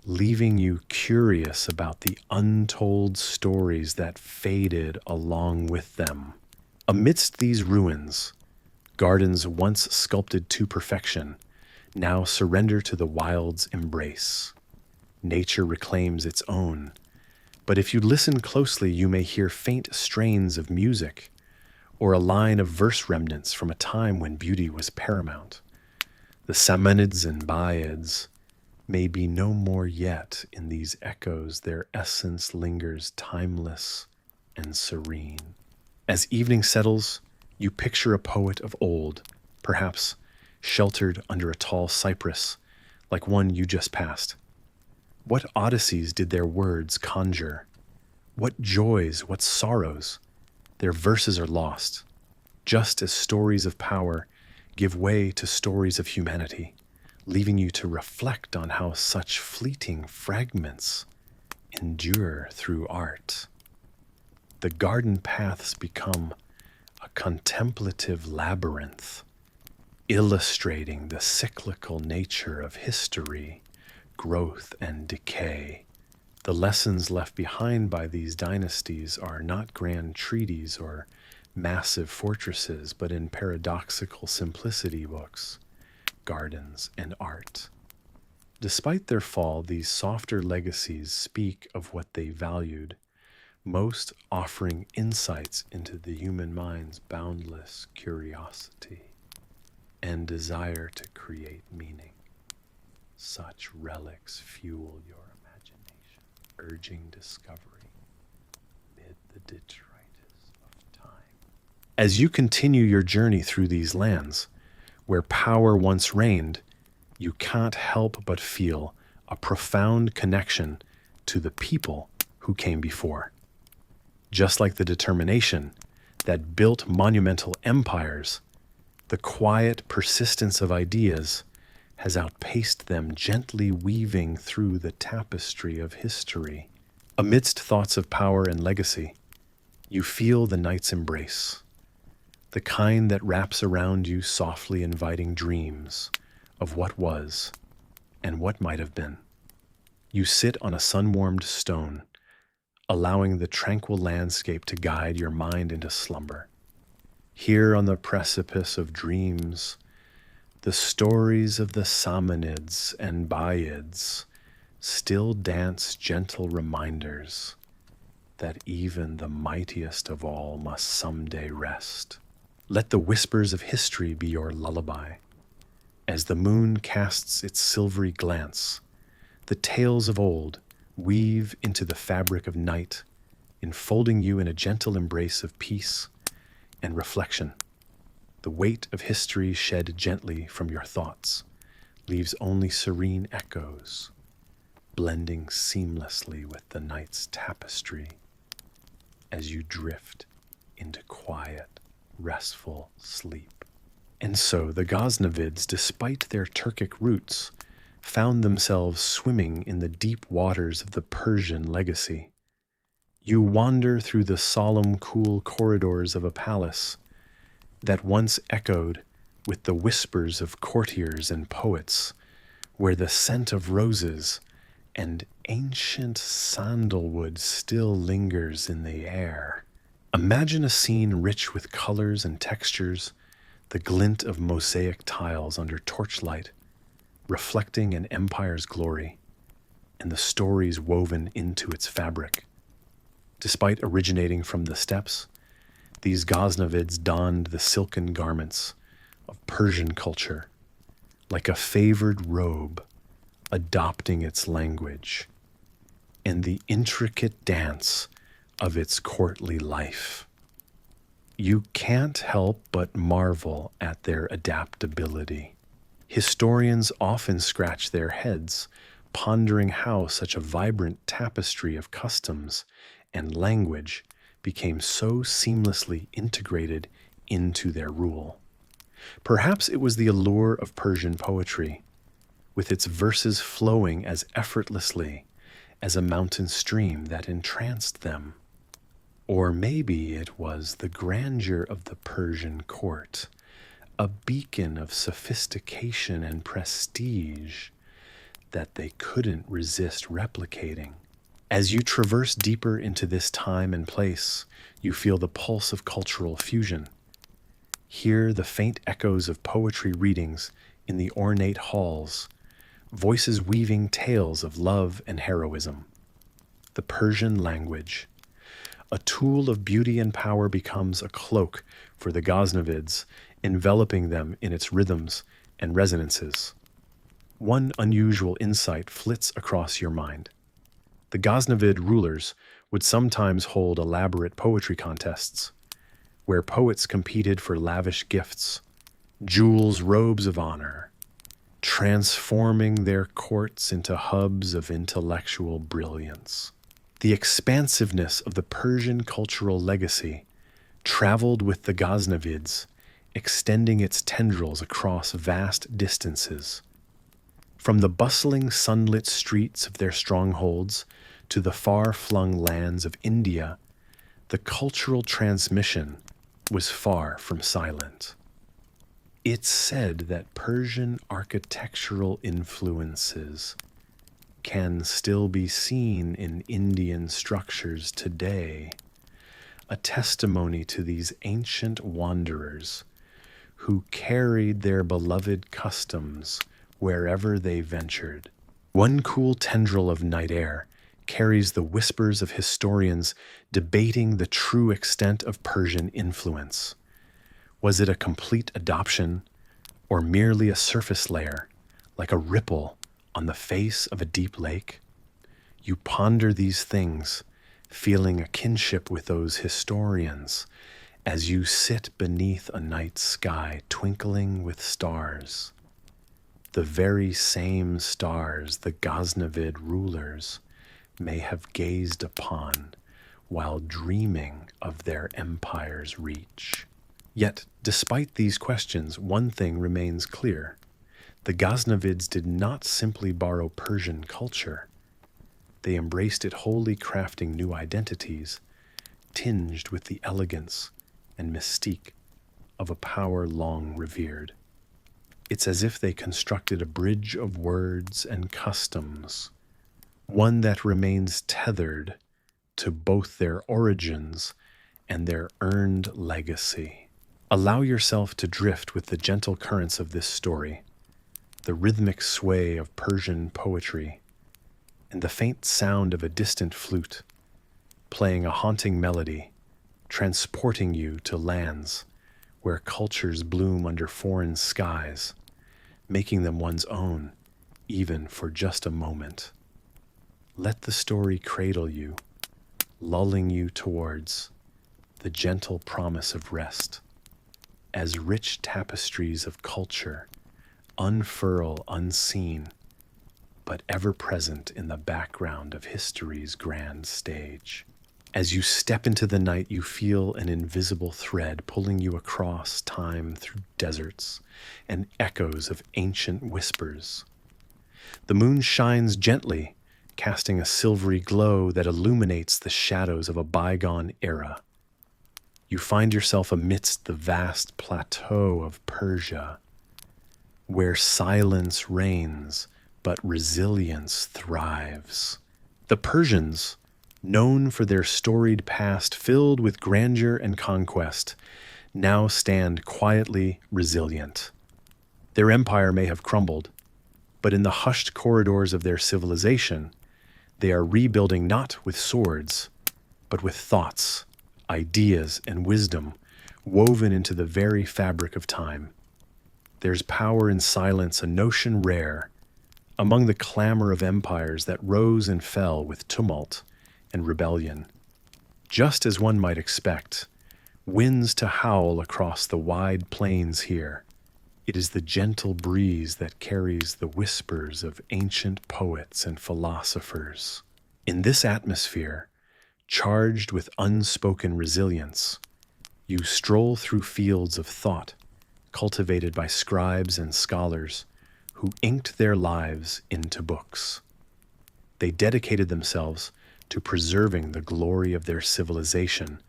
leaving you curious about the untold stories that faded along with them. Amidst these ruins, gardens once sculpted to perfection now surrender to the wild's embrace. Nature reclaims its own, but if you listen closely, you may hear faint strains of music or a line of verse remnants from a time when beauty was paramount. The Samanids and Buyids may be no more yet in these echoes, their essence lingers timeless and serene. As evening settles, you picture a poet of old, perhaps sheltered under a tall cypress, like one you just passed. What odysseys did their words conjure? What joys, what sorrows? Their verses are lost, just as stories of power give way to stories of humanity, leaving you to reflect on how such fleeting fragments endure through art. The garden paths become a contemplative labyrinth, illustrating the cyclical nature of history, growth, and decay. The lessons left behind by these dynasties are not grand treaties or massive fortresses, but in paradoxical simplicity books, gardens, and art. Despite their fall, these softer legacies speak of what they valued, most offering insights into the human mind's boundless curiosity and desire to create meaning. Such relics fuel your imagination, urging discovery amid the detritus of time. As you continue your journey through these lands, where power once reigned, you can't help but feel a profound connection to the people who came before. Just like the determination that built monumental empires, the quiet persistence of ideas has outpaced them, gently weaving through the tapestry of history. Amidst thoughts of power and legacy, you feel the night's embrace, the kind that wraps around you, softly inviting dreams of what was and what might have been. You sit on a sun-warmed stone, allowing the tranquil landscape to guide your mind into slumber. Here on the precipice of dreams, the stories of the Samanids and Buyids still dance, gentle reminders that even the mightiest of all must someday rest. Let the whispers of history be your lullaby. As the moon casts its silvery glance, the tales of old weave into the fabric of night, enfolding you in a gentle embrace of peace and reflection. The weight of history shed gently from your thoughts leaves only serene echoes, blending seamlessly with the night's tapestry as you drift into quiet, restful sleep. And so the Ghaznavids, despite their Turkic roots, found themselves swimming in the deep waters of the Persian legacy. You wander through the solemn, cool corridors of a palace that once echoed with the whispers of courtiers and poets, where the scent of roses and ancient sandalwood still lingers in the air. Imagine a scene rich with colors and textures, the glint of mosaic tiles under torchlight, reflecting an empire's glory, and the stories woven into its fabric. Despite originating from the steppes, these Ghaznavids donned the silken garments of Persian culture, like a favored robe, adopting its language and the intricate dance of its courtly life. You can't help but marvel at their adaptability. Historians often scratch their heads, pondering how such a vibrant tapestry of customs and language became so seamlessly integrated into their rule. Perhaps it was the allure of Persian poetry, with its verses flowing as effortlessly as a mountain stream, that entranced them. Or maybe it was the grandeur of the Persian court, a beacon of sophistication and prestige that they couldn't resist replicating. As you traverse deeper into this time and place, you feel the pulse of cultural fusion. Hear the faint echoes of poetry readings in the ornate halls, voices weaving tales of love and heroism. The Persian language, a tool of beauty and power, becomes a cloak for the Ghaznavids, enveloping them in its rhythms and resonances. One unusual insight flits across your mind. The Ghaznavid rulers would sometimes hold elaborate poetry contests, where poets competed for lavish gifts, jewels, robes of honor, transforming their courts into hubs of intellectual brilliance. The expansiveness of the Persian cultural legacy traveled with the Ghaznavids, extending its tendrils across vast distances. From the bustling sunlit streets of their strongholds to the far-flung lands of India, the cultural transmission was far from silent. It's said that Persian architectural influences can still be seen in Indian structures today, a testimony to these ancient wanderers who carried their beloved customs wherever they ventured. One cool tendril of night air carries the whispers of historians debating the true extent of Persian influence. Was it a complete adoption, or merely a surface layer, like a ripple on the face of a deep lake? You ponder these things, feeling a kinship with those historians as you sit beneath a night sky twinkling with stars. The very same stars the Ghaznavid rulers may have gazed upon while dreaming of their empire's reach. Yet, despite these questions, one thing remains clear. The Ghaznavids did not simply borrow Persian culture. They embraced it wholly, crafting new identities, tinged with the elegance and mystique of a power long revered. It's as if they constructed a bridge of words and customs, one that remains tethered to both their origins and their earned legacy. Allow yourself to drift with the gentle currents of this story, the rhythmic sway of Persian poetry, and the faint sound of a distant flute, playing a haunting melody, transporting you to lands where cultures bloom under foreign skies, making them one's own, even for just a moment. Let the story cradle you, lulling you towards the gentle promise of rest, as rich tapestries of culture unfurl unseen, but ever present in the background of history's grand stage. As you step into the night, you feel an invisible thread pulling you across time through deserts and echoes of ancient whispers. The moon shines gently, casting a silvery glow that illuminates the shadows of a bygone era. You find yourself amidst the vast plateau of Persia, where silence reigns, but resilience thrives. The Persians, known for their storied past filled with grandeur and conquest, now stand quietly resilient. Their empire may have crumbled, but in the hushed corridors of their civilization, they are rebuilding not with swords, but with thoughts, ideas, and wisdom woven into the very fabric of time. There's power in silence, a notion rare, among the clamor of empires that rose and fell with tumult and rebellion. Just as one might expect, winds to howl across the wide plains here. It is the gentle breeze that carries the whispers of ancient poets and philosophers. In this atmosphere, charged with unspoken resilience, you stroll through fields of thought cultivated by scribes and scholars who inked their lives into books. They dedicated themselves to preserving the glory of their civilization,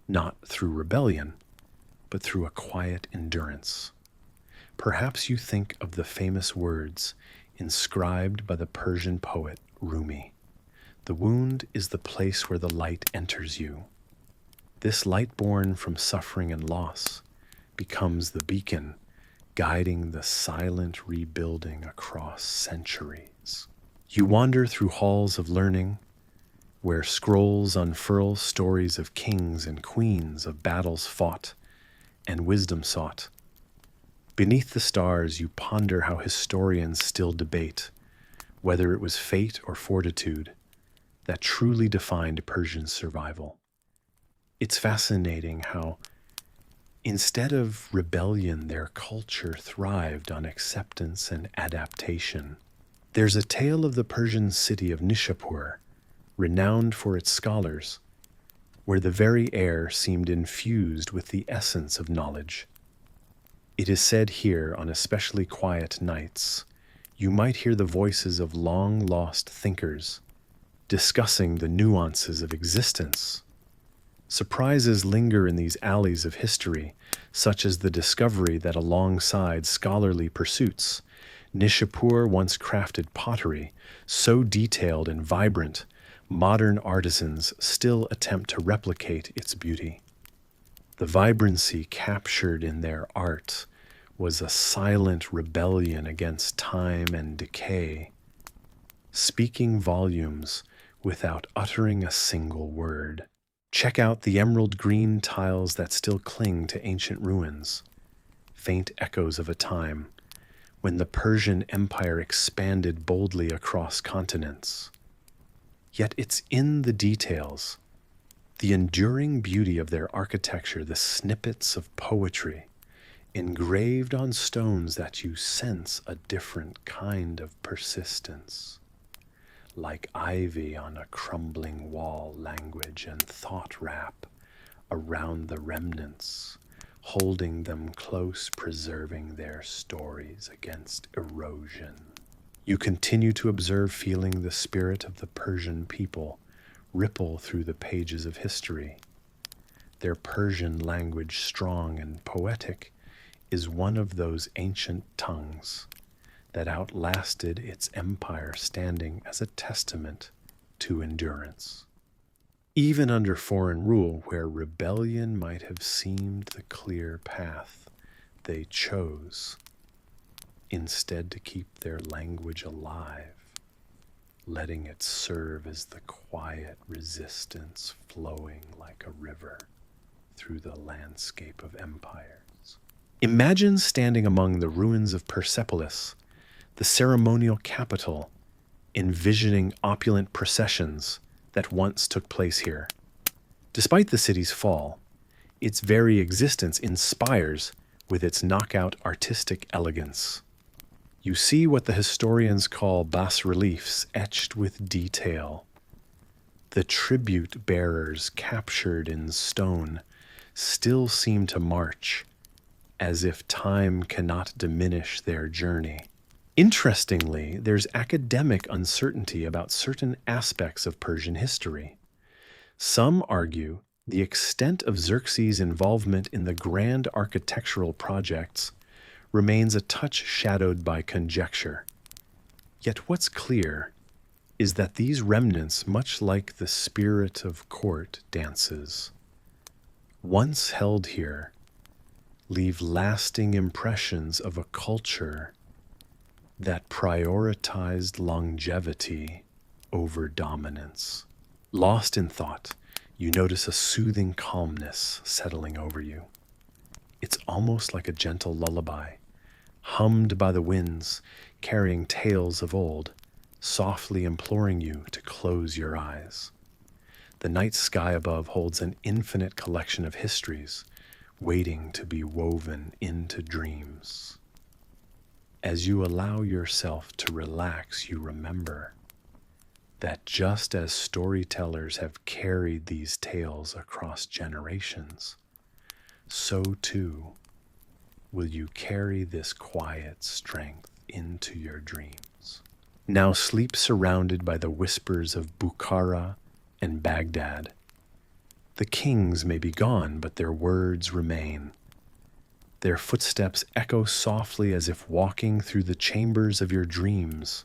not through rebellion, but through a quiet endurance. Perhaps you think of the famous words inscribed by the Persian poet Rumi. The wound is the place where the light enters you. This light born from suffering and loss becomes the beacon guiding the silent rebuilding across centuries. You wander through halls of learning, where scrolls unfurl stories of kings and queens, of battles fought and wisdom sought. Beneath the stars, you ponder how historians still debate whether it was fate or fortitude that truly defined Persian survival. It's fascinating how, instead of rebellion, their culture thrived on acceptance and adaptation. There's a tale of the Persian city of Nishapur, renowned for its scholars, where the very air seemed infused with the essence of knowledge. It is said here, on especially quiet nights, you might hear the voices of long-lost thinkers discussing the nuances of existence. Surprises linger in these alleys of history, such as the discovery that alongside scholarly pursuits, Nishapur once crafted pottery so detailed and vibrant, modern artisans still attempt to replicate its beauty. The vibrancy captured in their art was a silent rebellion against time and decay, speaking volumes without uttering a single word. Check out the emerald green tiles that still cling to ancient ruins, faint echoes of a time when the Persian Empire expanded boldly across continents. Yet it's in the details, the enduring beauty of their architecture, the snippets of poetry engraved on stones, that you sense a different kind of persistence. like ivy on a crumbling wall, language and thought wrap around the remnants, holding them close, preserving their stories against erosion. You continue to observe, feeling the spirit of the Persian people ripple through the pages of history. Their Persian language, strong and poetic, is one of those ancient tongues that outlasted its empire, standing as a testament to endurance. Even under foreign rule, where rebellion might have seemed the clear path, they chose instead to keep their language alive, letting it serve as the quiet resistance flowing like a river through the landscape of empires. Imagine standing among the ruins of Persepolis, the ceremonial capital, envisioning opulent processions that once took place here. Despite the city's fall, its very existence inspires with its knockout artistic elegance. You see what the historians call bas-reliefs etched with detail. The tribute bearers captured in stone still seem to march, as if time cannot diminish their journey. Interestingly, there's academic uncertainty about certain aspects of Persian history. Some argue the extent of Xerxes' involvement in the grand architectural projects remains a touch shadowed by conjecture. Yet what's clear is that these remnants, much like the spirit of court dances, once held here, leave lasting impressions of a culture that prioritized longevity over dominance. Lost in thought, you notice a soothing calmness settling over you. It's almost like a gentle lullaby, hummed by the winds, carrying tales of old, softly imploring you to close your eyes. The night sky above holds an infinite collection of histories, waiting to be woven into dreams. As you allow yourself to relax, you remember that just as storytellers have carried these tales across generations, so too will you carry this quiet strength into your dreams. Now sleep surrounded by the whispers of Bukhara and Baghdad. The kings may be gone, but their words remain. Their footsteps echo softly as if walking through the chambers of your dreams.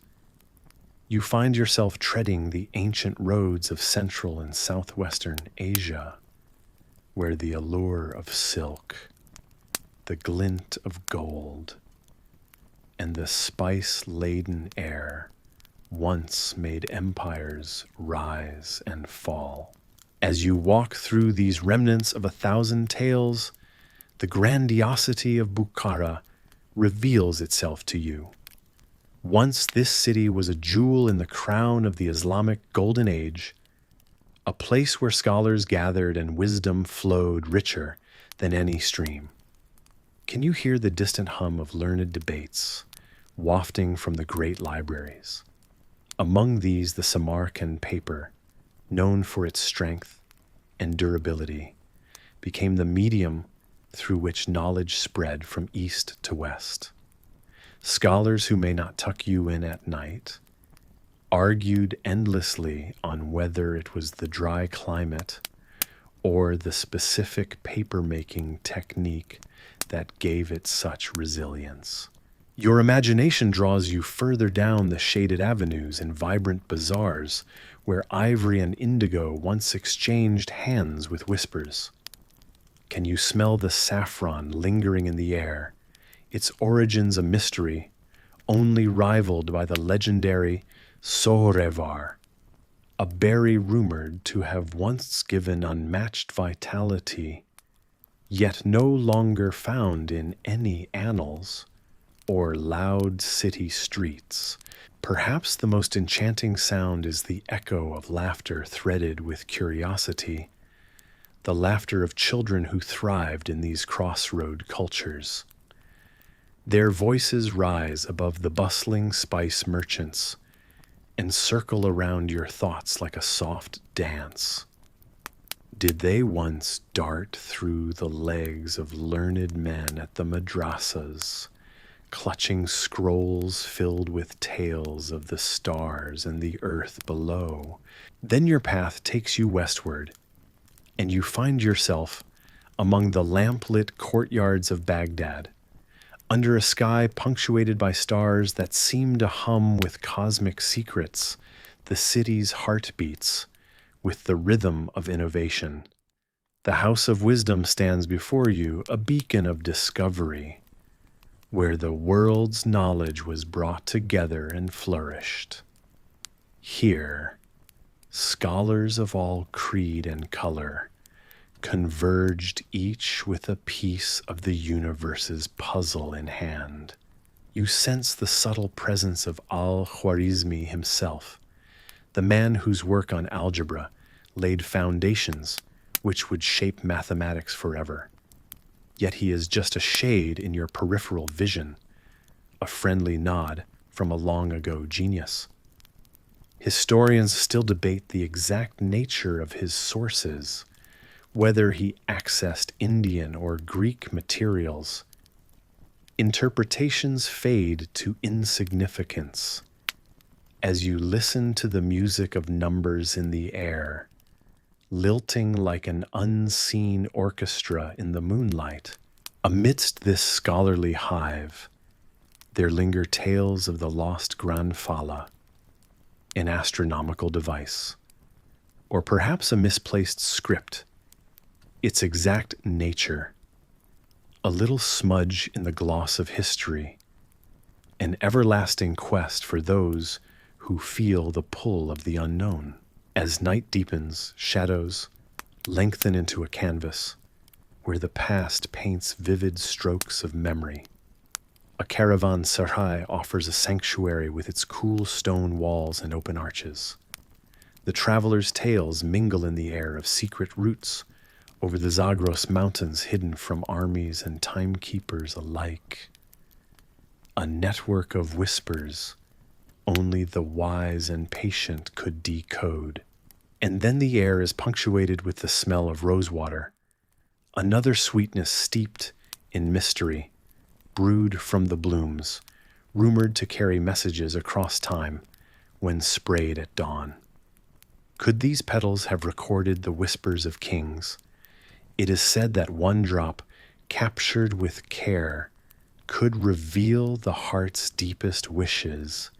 You find yourself treading the ancient roads of Central and Southwestern Asia, where the allure of silk, the glint of gold, and the spice-laden air once made empires rise and fall. As you walk through these remnants of 1,000 tales, the grandiosity of Bukhara reveals itself to you. Once this city was a jewel in the crown of the Islamic Golden Age, a place where scholars gathered and wisdom flowed richer than any stream. Can you hear the distant hum of learned debates wafting from the great libraries? Among these, the Samarkand paper, known for its strength and durability, became the medium through which knowledge spread from east to west. Scholars who may not tuck you in at night argued endlessly on whether it was the dry climate or the specific paper-making technique that gave it such resilience. Your imagination draws you further down the shaded avenues and vibrant bazaars where ivory and indigo once exchanged hands with whispers. Can you smell the saffron lingering in the air, its origins a mystery, only rivaled by the legendary sohrevar, a berry rumored to have once given unmatched vitality, yet no longer found in any annals or loud city streets. Perhaps the most enchanting sound is the echo of laughter threaded with curiosity, the laughter of children who thrived in these crossroad cultures. Their voices rise above the bustling spice merchants, and circle around your thoughts like a soft dance. Did they once dart through the legs of learned men at the madrasas, clutching scrolls filled with tales of the stars and the earth below? Then your path takes you westward, and you find yourself among the lamp-lit courtyards of Baghdad, under a sky punctuated by stars that seem to hum with cosmic secrets. The city's heart beats with the rhythm of innovation. The House of Wisdom stands before you, a beacon of discovery, where the world's knowledge was brought together and flourished. Here, scholars of all creed and color converged, each with a piece of the universe's puzzle in hand. You sense the subtle presence of al-Khwarizmi himself, the man whose work on algebra laid foundations which would shape mathematics forever. Yet he is just a shade in your peripheral vision, a friendly nod from a long-ago genius. Historians still debate the exact nature of his sources, whether he accessed Indian or Greek materials. Interpretations fade to insignificance as you listen to the music of numbers in the air, lilting like an unseen orchestra in the moonlight. Amidst this scholarly hive, there linger tales of the lost Granfala, an astronomical device, or perhaps a misplaced script. Its exact nature, a little smudge in the gloss of history, an everlasting quest for those who feel the pull of the unknown. As night deepens, shadows lengthen into a canvas where the past paints vivid strokes of memory. A caravanserai offers a sanctuary with its cool stone walls and open arches. The traveler's tales mingle in the air of secret routes over the Zagros mountains hidden from armies and timekeepers alike. A network of whispers only the wise and patient could decode. And then the air is punctuated with the smell of rosewater, another sweetness steeped in mystery, brewed from the blooms, rumored to carry messages across time when sprayed at dawn. Could these petals have recorded the whispers of kings? It is said that one drop, captured with care, could reveal the heart's deepest wishes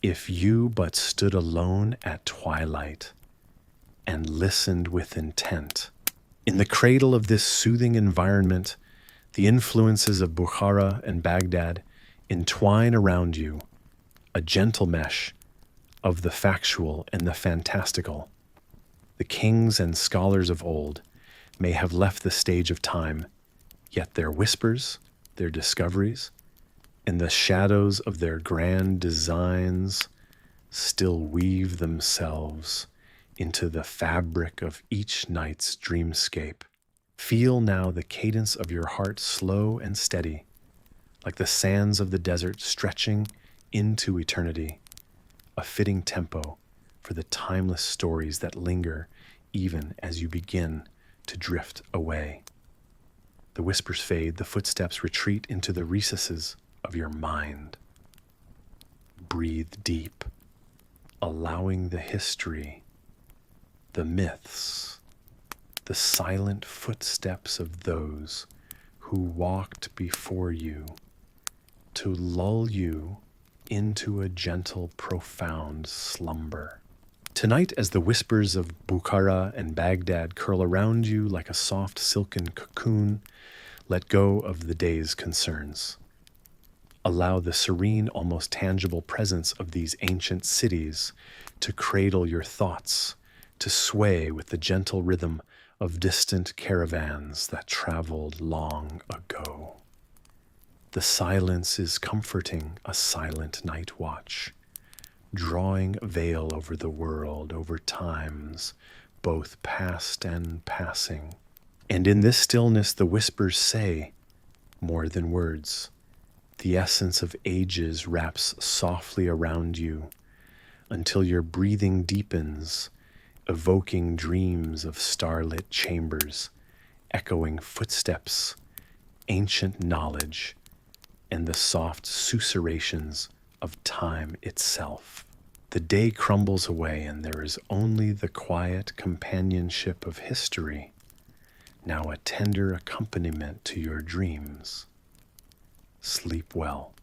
if you but stood alone at twilight and listened with intent. In the cradle of this soothing environment, the influences of Bukhara and Baghdad entwine around you, a gentle mesh of the factual and the fantastical. The kings and scholars of old may have left the stage of time, yet their whispers, their discoveries, and the shadows of their grand designs still weave themselves into the fabric of each night's dreamscape. Feel now the cadence of your heart slow and steady, like the sands of the desert stretching into eternity, a fitting tempo for the timeless stories that linger even as you begin to drift away. The whispers fade, the footsteps retreat into the recesses of your mind. Breathe deep, allowing the history, the myths, the silent footsteps of those who walked before you to lull you into a gentle, profound slumber. Tonight, as the whispers of Bukhara and Baghdad curl around you like a soft silken cocoon, let go of the day's concerns. Allow the serene, almost tangible presence of these ancient cities to cradle your thoughts, to sway with the gentle rhythm of distant caravans that traveled long ago. The silence is comforting, a silent night watch, drawing a veil over the world, over times, both past and passing. And in this stillness, the whispers say more than words. The essence of ages wraps softly around you, until your breathing deepens, evoking dreams of starlit chambers, echoing footsteps, ancient knowledge, and the soft susurrations of time itself. The day crumbles away, and there is only the quiet companionship of history, now a tender accompaniment to your dreams. Sleep well.